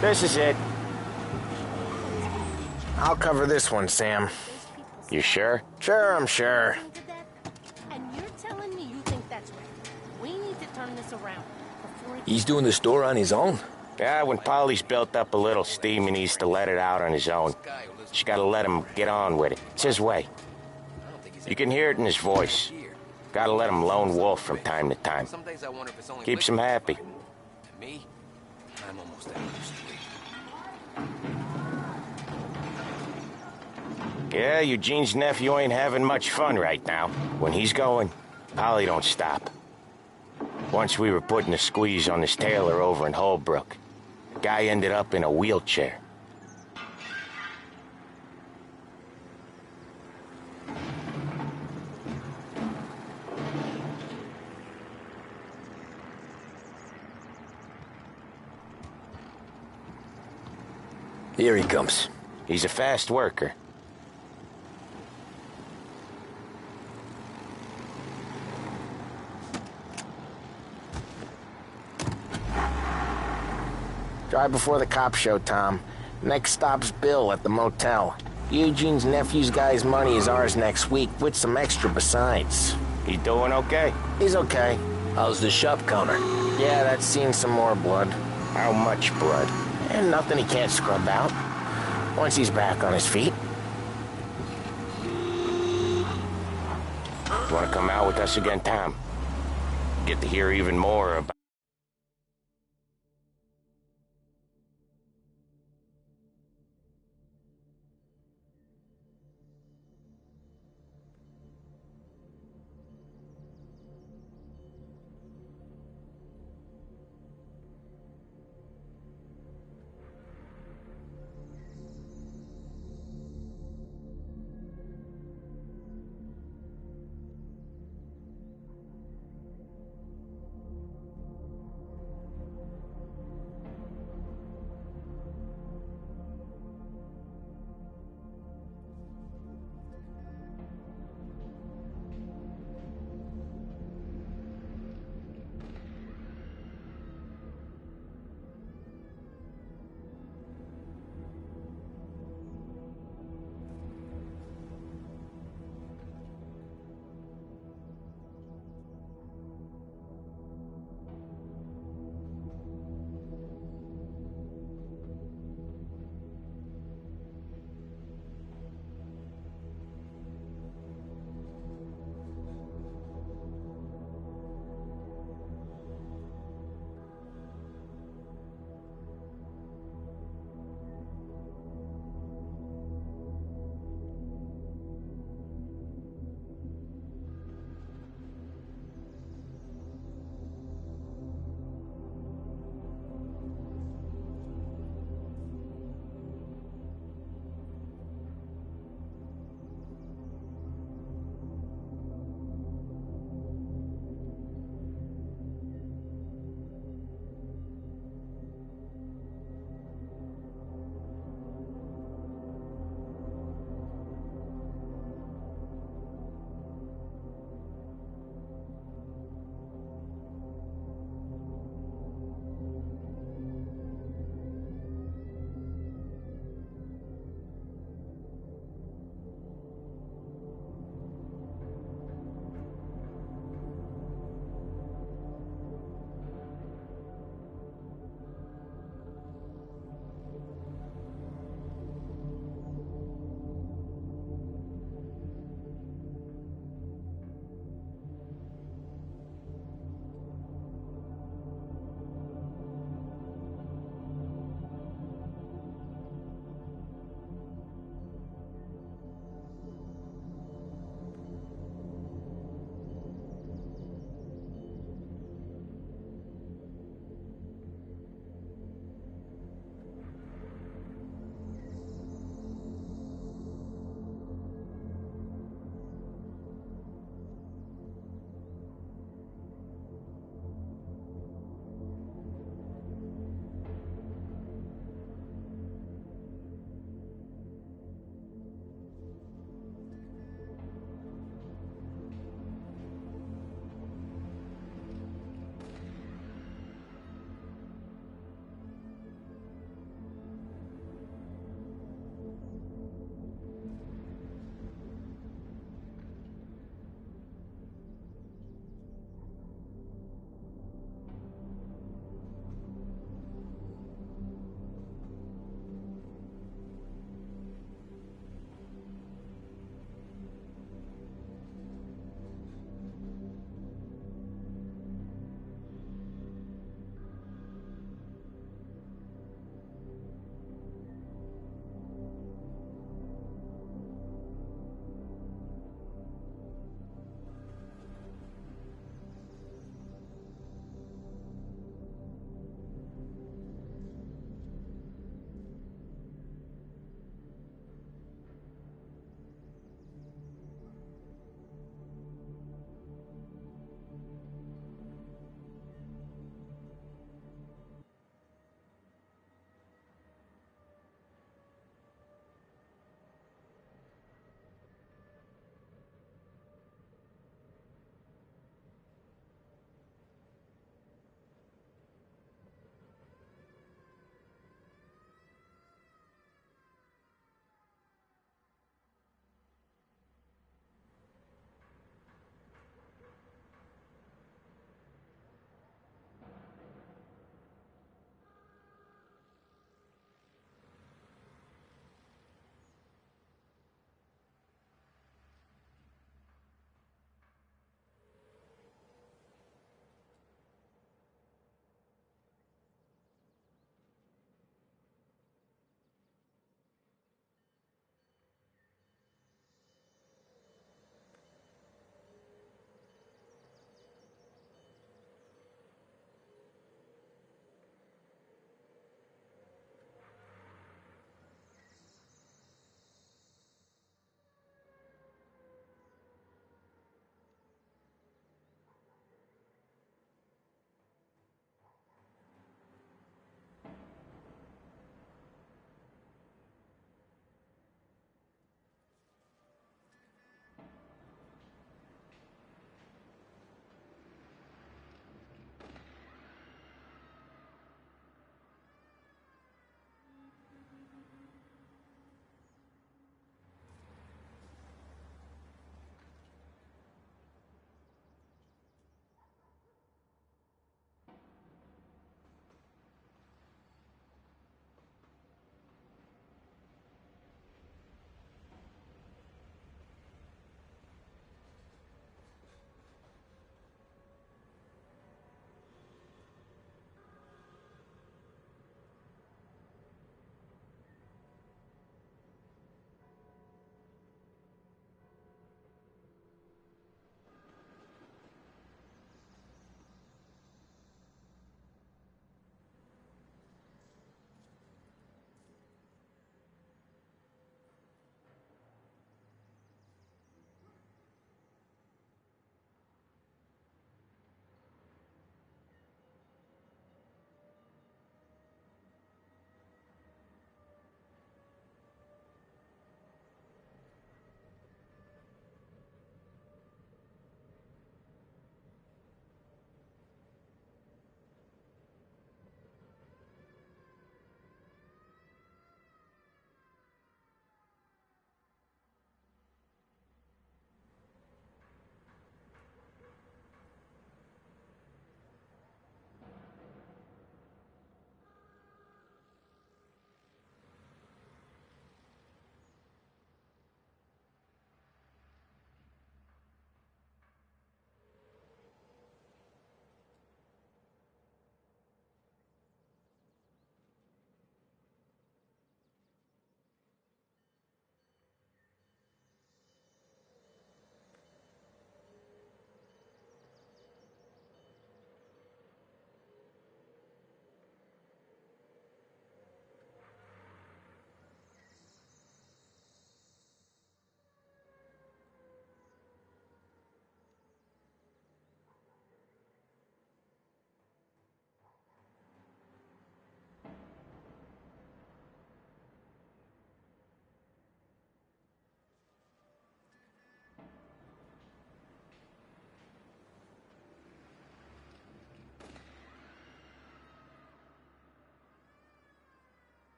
Speaker 5: This is it.
Speaker 4: I'll cover this one, Sam.
Speaker 5: You sure?
Speaker 4: Sure, I'm sure.
Speaker 20: And you're telling me you think that's right. We need to turn this around before
Speaker 2: He's doing the store on his own?
Speaker 5: Yeah, when Polly's built up a little steam, he needs to let it out on his own. Just gotta let him get on with it. It's his way. You can hear it in his voice. Gotta let him lone wolf from time to time. Keeps him happy.
Speaker 2: Me? I'm almost out of the street.
Speaker 5: Yeah, Eugene's nephew ain't having much fun right now. When he's going, Polly don't stop. Once we were putting a squeeze on this tailor over in Holbrook. The guy ended up in a wheelchair.
Speaker 2: Here he comes.
Speaker 5: He's a fast worker.
Speaker 4: Drive before the cops show, Tom. Next stop's Bill at the motel. Eugene's nephew's guy's money is ours next week, with some extra besides.
Speaker 5: He doing okay?
Speaker 4: He's okay.
Speaker 2: How's the shop counter?
Speaker 4: Yeah, that's seen some more blood.
Speaker 5: How much blood?
Speaker 4: And nothing he can't scrub out. Once he's back on his feet.
Speaker 5: Want to come out with us again, Tom? Get to hear even more about...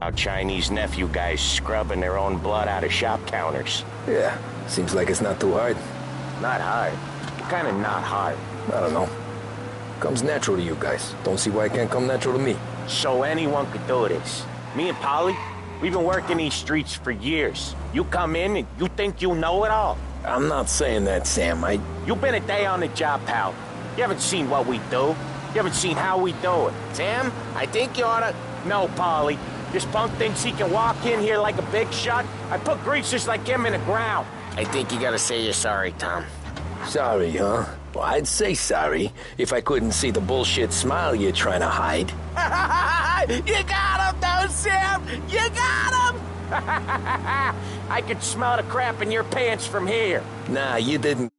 Speaker 4: Our Chinese nephew guys scrubbing their own blood out of shop counters.
Speaker 2: Yeah, seems like it's not too hard.
Speaker 4: Not hard? What kind of not hard?
Speaker 2: I don't know. Comes natural to you guys. Don't see why it can't come natural to me.
Speaker 4: So anyone could do this. Me and Polly, we've been working these streets for years. You come in and you think you know it all.
Speaker 2: I'm not saying that, Sam.
Speaker 4: You've been a day on the job, pal. You haven't seen what we do. You haven't seen how we do it.
Speaker 6: Sam, I think you oughta...
Speaker 4: No, Polly. This punk thinks he can walk in here like a big shot. I put greasers like him in the ground.
Speaker 6: I think you gotta say you're sorry, Tom.
Speaker 2: Sorry, huh? Well, I'd say sorry if I couldn't see the bullshit smile you're trying to hide.
Speaker 4: You got him, though, Sam! You got him! I could smell the crap in your pants from here.
Speaker 2: Nah, you didn't.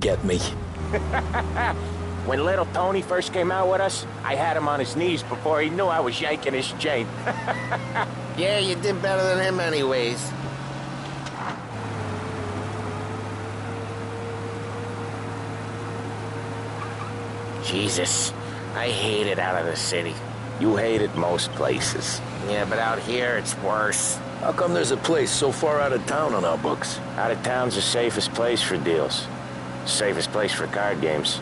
Speaker 2: Get me.
Speaker 4: When little Tony first came out with us, I had him on his knees before he knew I was yanking his chain.
Speaker 6: Yeah, you did better than him anyways. Jesus, I hate it out of the city.
Speaker 4: You hate it most places. Yeah, but out here it's worse.
Speaker 2: How come there's a place so far out of town on our books?
Speaker 5: Out of town's the safest place for deals. The safest place for card games.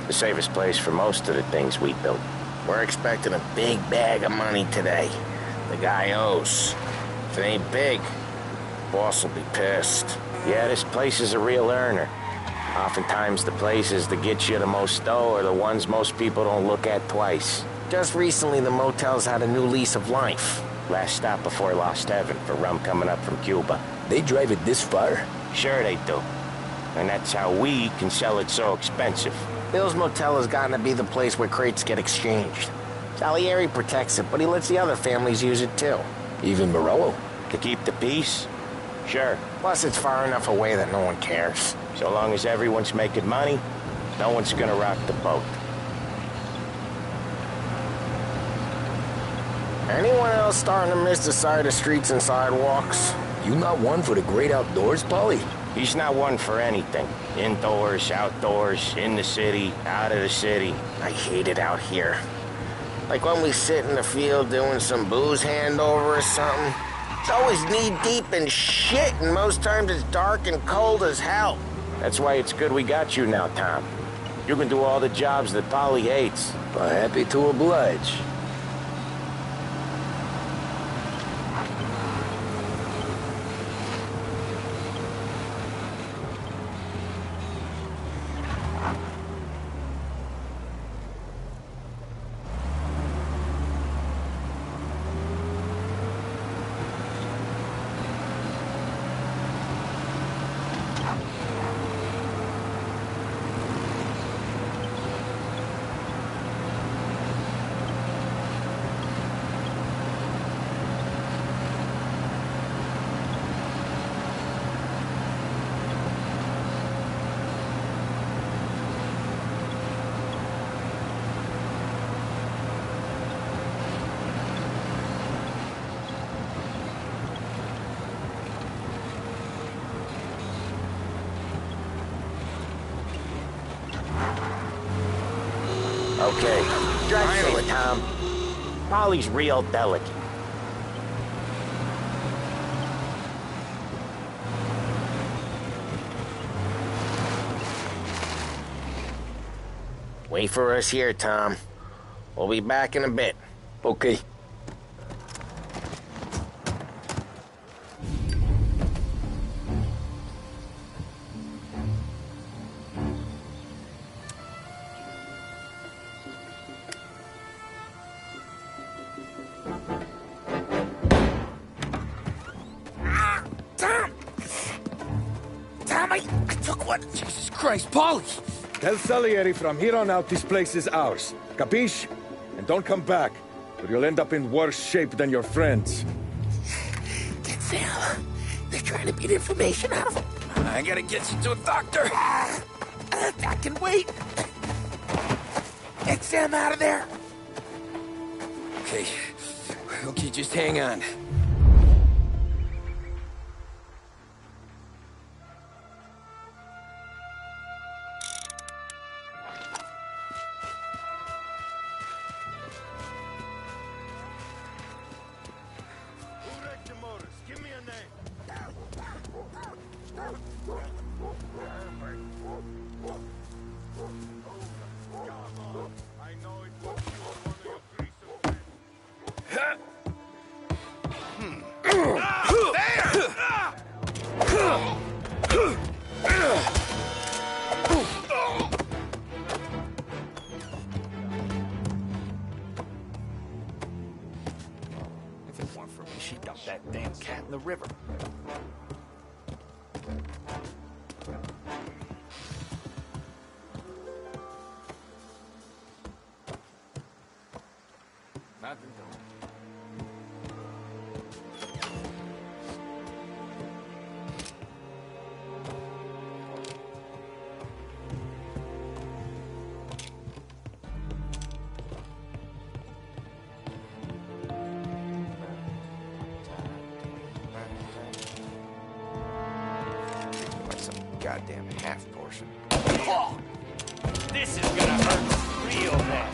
Speaker 5: The safest place for most of the things we built.
Speaker 4: We're expecting a big bag of money today. The guy owes. If it ain't big, boss will be pissed.
Speaker 5: Yeah, this place is a real earner. Oftentimes the places that get you the most dough are the ones most people don't look at twice.
Speaker 4: Just recently, the motel's had a new lease of life.
Speaker 5: Last stop before Lost Heaven for rum coming up from Cuba.
Speaker 2: They drive it this far?
Speaker 5: Sure they do. And that's how we can sell it so expensive.
Speaker 4: Bill's Motel has gotten to be the place where crates get exchanged. Salieri protects it, but he lets the other families use it too.
Speaker 2: Even Morello?
Speaker 5: To keep the peace? Sure.
Speaker 4: Plus, it's far enough away that no one cares.
Speaker 5: So long as everyone's making money, no one's gonna rock the boat.
Speaker 4: Anyone else starting to miss the side of streets and sidewalks?
Speaker 2: You not one for the great outdoors, Paulie?
Speaker 5: He's not one for anything. Indoors, outdoors, in the city, out of the city.
Speaker 4: I hate it out here. Like when we sit in the field doing some booze handover or something. It's always knee-deep in shit, and most times it's dark and cold as hell.
Speaker 5: That's why it's good we got you now, Tom. You can do all the jobs that Paulie hates.
Speaker 2: Well, happy to oblige.
Speaker 5: Okay, drive through it, Tom. Paulie's real delicate.
Speaker 4: Wait for us here, Tom. We'll be back in a bit.
Speaker 2: Okay.
Speaker 11: Jesus Christ, Paulie! Tell Salieri from here on out this place is ours. Capiche? And don't come back, or you'll end up in worse shape than your friends.
Speaker 16: Get Sam. They're trying to beat information out of him.
Speaker 2: I gotta get you to a doctor.
Speaker 16: I can wait. Get Sam out of there.
Speaker 2: Okay. Okay, just hang on.
Speaker 14: If it weren't for me, she dumped that damn cat in the river. Nothing doing.
Speaker 4: Goddamn half portion.
Speaker 17: Oh, this is gonna hurt real bad.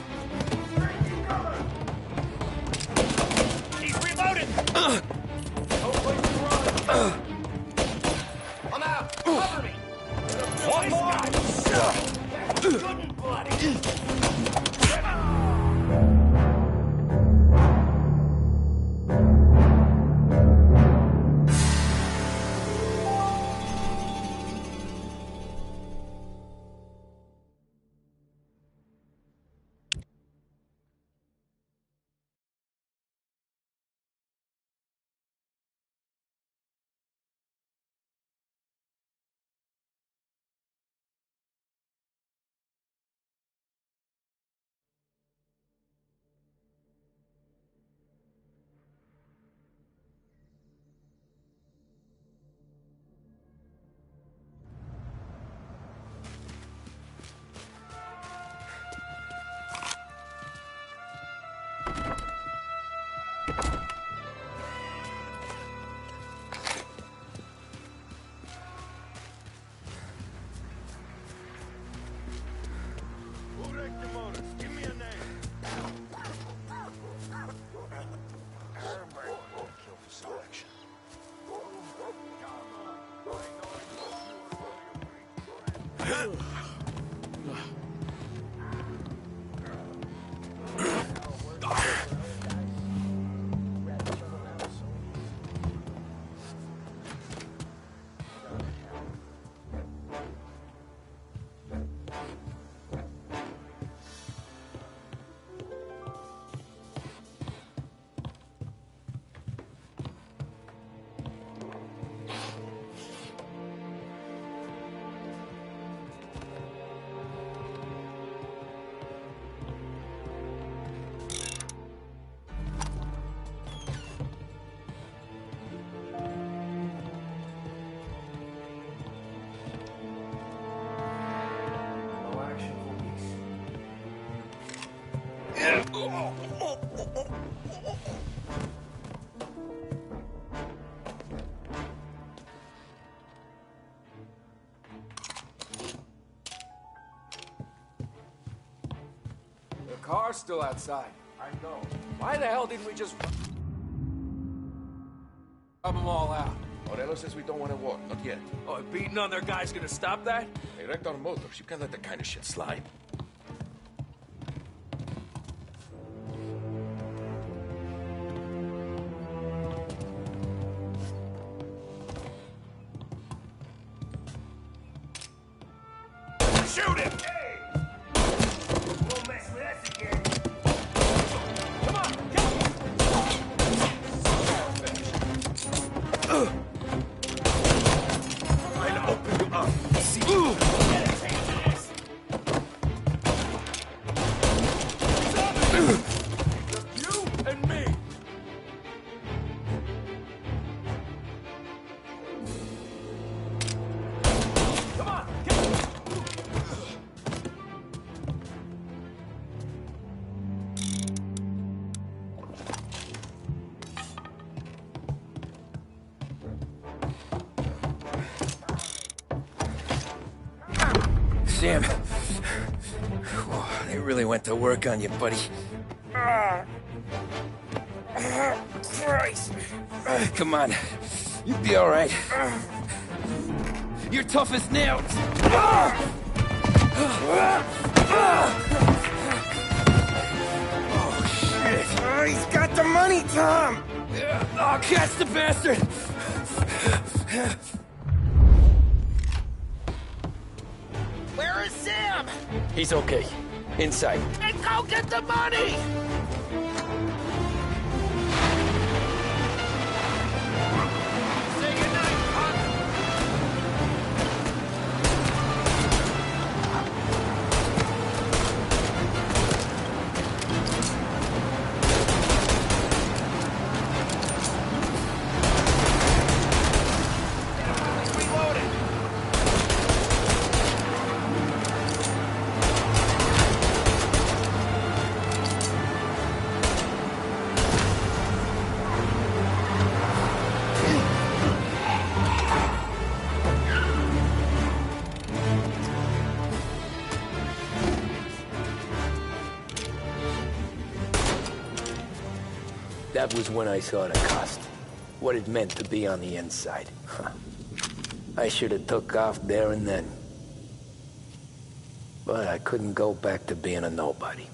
Speaker 18: I'm out! Cover me! One more! Good and bloody!
Speaker 8: The car's still outside. I know. Why the hell didn't we just rub them all out?
Speaker 11: Morello says we don't want to war, not yet.
Speaker 8: Oh, beating on their guys gonna stop that?
Speaker 11: They wrecked our motors. You can't let that kind of shit slide.
Speaker 18: Shoot him! Won't mess with us again. Come on,
Speaker 11: Trying to open you up. See?
Speaker 8: You and me. Come on,
Speaker 2: Sam. They really went to work on you, buddy.
Speaker 18: Christ!
Speaker 2: Come on. You'll be all right. You're tough as nails. Oh, shit.
Speaker 18: He's got the money, Tom!
Speaker 2: Oh, catch the bastard!
Speaker 18: Where is Sam?
Speaker 2: He's okay. Inside.
Speaker 18: And go get the money! Say goodnight, Pop. Reloaded.
Speaker 2: That was when I saw the cost. What it meant to be on the inside. I should have took off there and then. But I couldn't go back to being a nobody.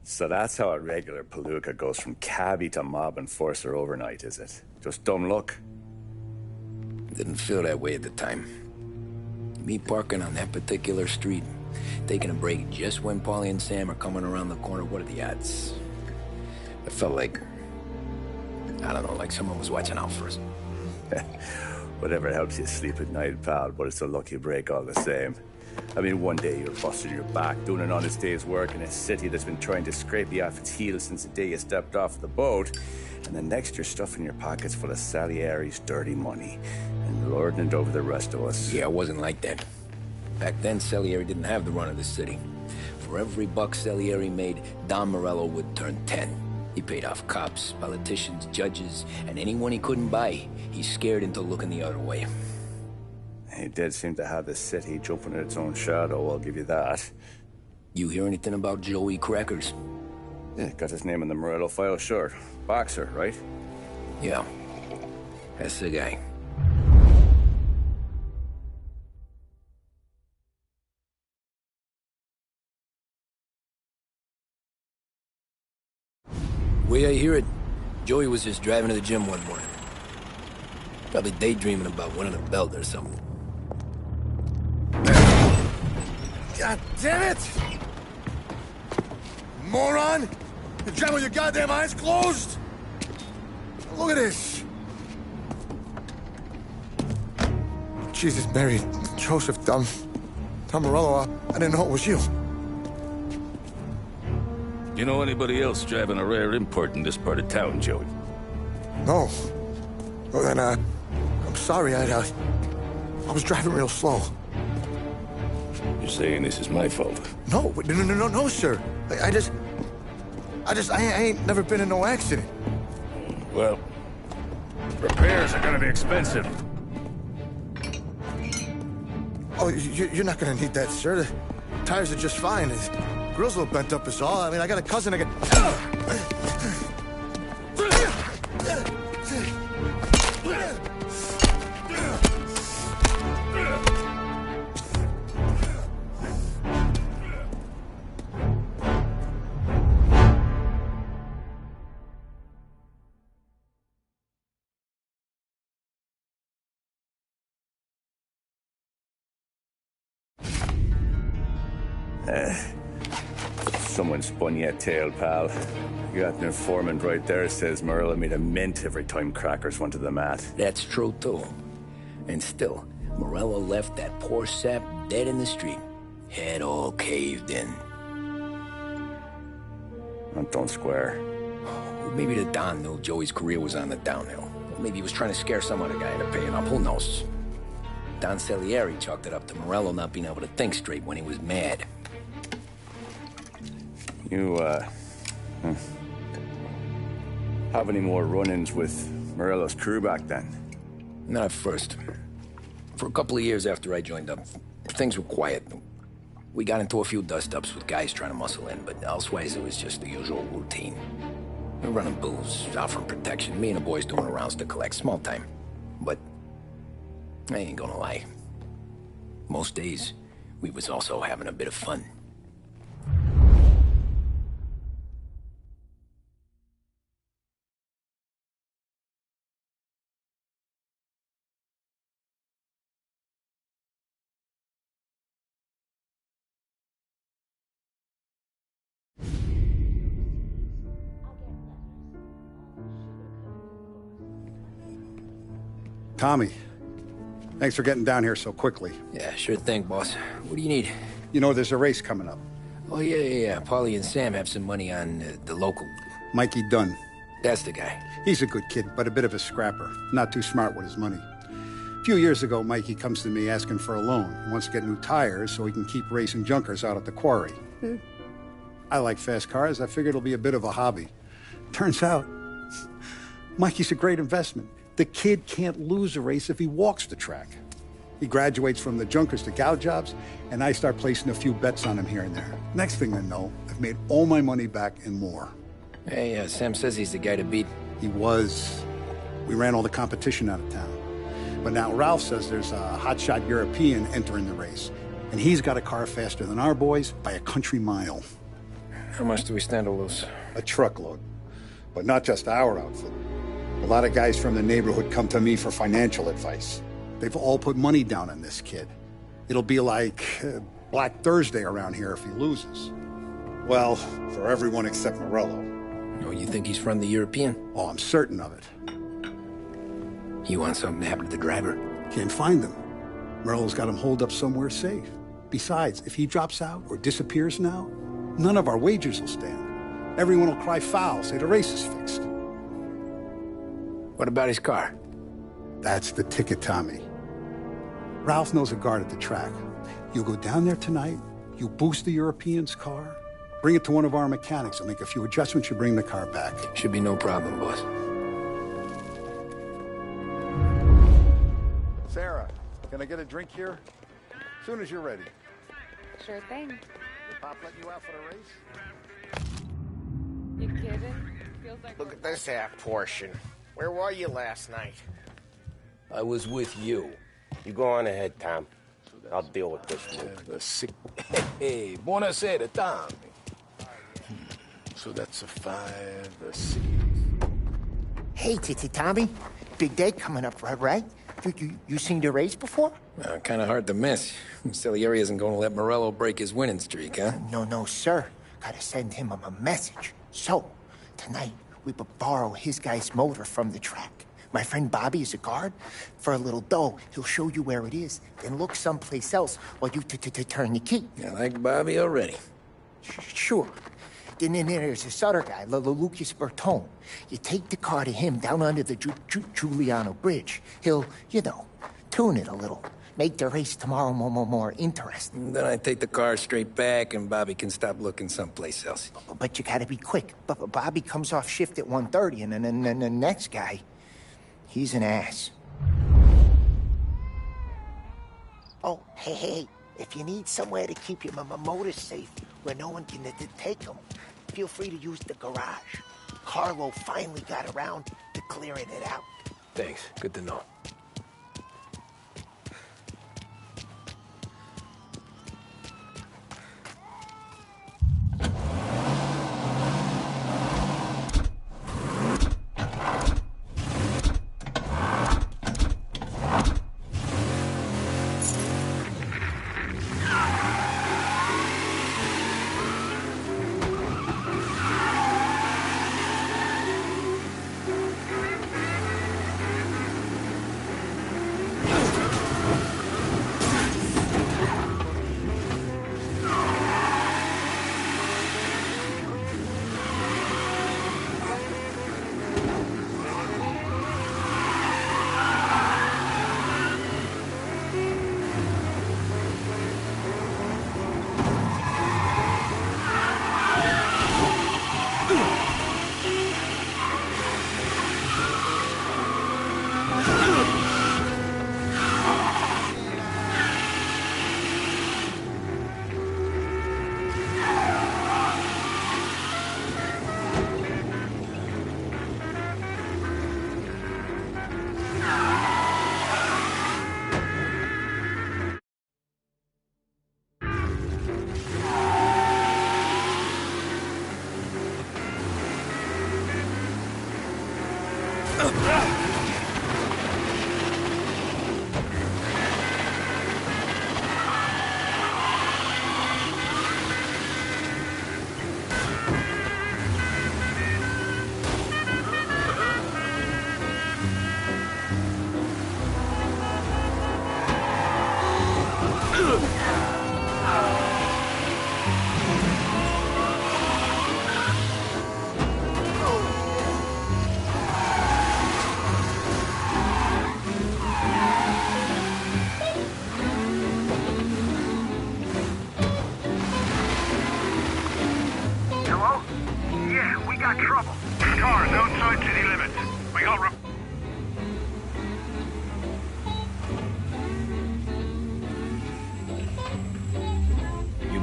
Speaker 1: So that's how a regular palooka goes from cabbie to mob enforcer overnight, is it? Just dumb luck?
Speaker 2: Didn't feel that way at the time. Me parking on that particular street, taking a break just when Paulie and Sam are coming around the corner, what are the odds? I felt like, I don't know, like someone was watching out for us.
Speaker 1: Whatever helps you sleep at night, pal, but it's a lucky break all the same. I mean, one day you're busting your back, doing an honest day's work in a city that's been trying to scrape you off its heels since the day you stepped off the boat, and the next you're stuffing your pockets full of Salieri's dirty money and lording it over the rest of us.
Speaker 2: Yeah, it wasn't like that. Back then, Salieri didn't have the run of the city. For every buck Salieri made, Don Morello would turn 10. He paid off cops, politicians, judges, and anyone he couldn't buy, he scared into looking the other way.
Speaker 1: He did seem to have the city jumping at its own shadow, I'll give you that.
Speaker 2: You hear anything about Joey Crackers?
Speaker 1: Yeah, got his name in the Morello file, sure. Boxer, right?
Speaker 2: Yeah, that's the guy. Way I hear it, Joey was just driving to the gym one morning. Probably daydreaming about winning a belt or something.
Speaker 11: God damn it! Moron! You drive with your goddamn eyes closed? Look at this! Jesus, Mary, Joseph, Tom Morello, I didn't know it was you.
Speaker 21: You know anybody else driving a rare import in this part of town, Joey?
Speaker 11: No. Well, then, I'm sorry, I was driving real slow.
Speaker 21: You're saying this is my fault?
Speaker 11: No, sir. I ain't never been in no accident.
Speaker 21: Well, repairs are gonna be expensive.
Speaker 11: Oh, you're not gonna need that, sir. The tires are just fine. His grill's a little bent up is all. I mean, I got a cousin I
Speaker 1: Someone spun you a tail, pal. You got an informant right there says Morello made a mint every time Crackers went to the mat.
Speaker 2: That's true, too. And still, Morello left that poor sap dead in the street. Head all caved in.
Speaker 1: That don't square.
Speaker 2: Maybe the Don knew Joey's career was on the downhill. Maybe he was trying to scare some other guy into paying up. Who knows? Don Salieri chalked it up to Morello not being able to think straight when he was mad.
Speaker 1: You, have any more run-ins with Morello's crew back then?
Speaker 2: Not at first. For a couple of years after I joined up, things were quiet. We got into a few dust-ups with guys trying to muscle in, but elsewise it was just the usual routine. We were running booze, offering protection, me and the boys doing rounds to collect, small time. But I ain't gonna lie. Most days, we was also having a bit of fun.
Speaker 10: Tommy, thanks for getting down here so quickly.
Speaker 2: Yeah, sure thing, boss. What do you need?
Speaker 10: You know, there's a race coming up.
Speaker 2: Oh, yeah. Paulie and Sam have some money on the local.
Speaker 10: Mikey Dunn.
Speaker 2: That's the guy.
Speaker 10: He's a good kid, but a bit of a scrapper. Not too smart with his money. A few years ago, Mikey comes to me asking for a loan. He wants to get new tires so he can keep racing junkers out at the quarry. I like fast cars. I figured it'll be a bit of a hobby. Turns out, Mikey's a great investment. The kid can't lose a race if he walks the track. He graduates from the junkers to gal jobs, and I start placing a few bets on him here and there. Next thing I know, I've made all my money back and more.
Speaker 2: Hey, Sam says he's the guy to beat.
Speaker 10: He was. We ran all the competition out of town. But now Ralph says there's a hotshot European entering the race, and he's got a car faster than our boys by a country mile.
Speaker 2: How much do we stand to lose?
Speaker 10: A truckload. But not just our outfit. A lot of guys from the neighborhood come to me for financial advice. They've all put money down on this kid. It'll be like Black Thursday around here if he loses. Well, for everyone except Morello.
Speaker 2: Oh, you think he's from the European?
Speaker 10: Oh, I'm certain of it.
Speaker 2: You want something to happen to the driver?
Speaker 10: Can't find him. Morello's got him holed up somewhere safe. Besides, if he drops out or disappears now, none of our wagers will stand. Everyone will cry foul, say the race is fixed.
Speaker 2: What about his car?
Speaker 10: That's the ticket, Tommy. Ralph knows a guard at the track. You go down there tonight, you boost the European's car, bring it to one of our mechanics, and make a few adjustments, you bring the car back.
Speaker 2: Should be no problem, boss.
Speaker 10: Sarah, can I get a drink here? As soon as you're ready.
Speaker 3: Sure thing.
Speaker 10: Did Pop let you out for the race?
Speaker 3: You kidding? Feels like
Speaker 4: Look at this half portion. Where were you last night?
Speaker 5: I was with you. You go on ahead, Tom. I'll deal with this one.
Speaker 21: Hey, buonasera, Tommy. So that's a 5, a 6.
Speaker 16: Hey, Tommy. Big day coming up, right? You seen the race before?
Speaker 2: Kind of hard to miss. Salieri isn't going to let Morello break his winning streak, huh?
Speaker 16: No, sir. Gotta send him a message. So, tonight, we borrow his guy's motor from the track. My friend Bobby is a guard. For a little dough, he'll show you where it is, then look someplace else while you turn the key.
Speaker 2: I like Bobby already.
Speaker 16: Sure. Then there's this other guy, Lucas Bertone. You take the car to him down under the Giuliano Bridge. He'll, tune it a little. Make the race tomorrow more interesting.
Speaker 2: Then I take the car straight back and Bobby can stop looking someplace else.
Speaker 16: But you gotta be quick. Bobby comes off shift at 1:30, and then the next guy, he's an ass. Oh, hey, if you need somewhere to keep your motor safe, where no one can take them, feel free to use the garage. Carlo finally got around to clearing it out.
Speaker 2: Thanks. Good to know.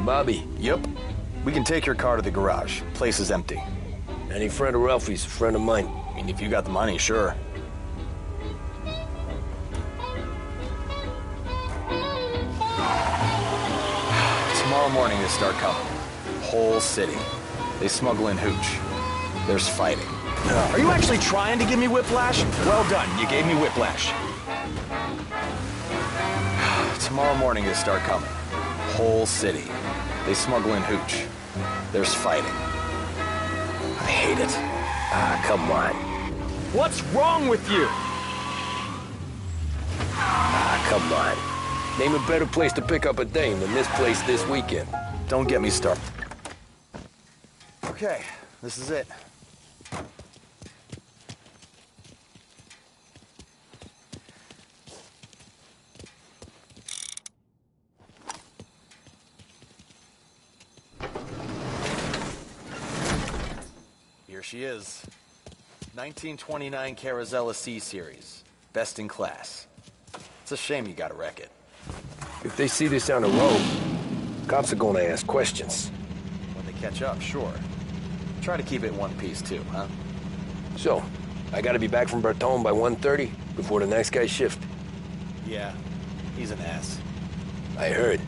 Speaker 2: Bobby?
Speaker 13: Yep. We can take your car to the garage. Place is empty.
Speaker 2: Any friend of Ralphie's, a friend of mine.
Speaker 13: I mean, if you got the money, sure. Tomorrow morning they start coming. Whole city. They smuggle in hooch. There's fighting. Are you actually trying to give me whiplash? Well done, you gave me whiplash. Tomorrow morning they start coming. Whole city. They smuggle in hooch. There's fighting. I hate it.
Speaker 2: Ah, come on.
Speaker 13: What's wrong with you?
Speaker 2: Ah, come on. Name a better place to pick up a dame than this place this weekend.
Speaker 13: Don't get me started. Okay, this is it. Here she is. 1929 Carazella C-Series. Best in class. It's a shame you gotta wreck it.
Speaker 2: If they see this on the road, cops are gonna ask questions.
Speaker 13: When they catch up, sure. Try to keep it in one piece, too, huh?
Speaker 2: So, I gotta be back from Bertone by 1:30 before the next guy's shift.
Speaker 13: Yeah, he's an ass.
Speaker 2: I heard.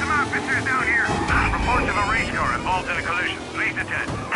Speaker 17: Officers down here. Reports of a race car involved in a collision. Please attend.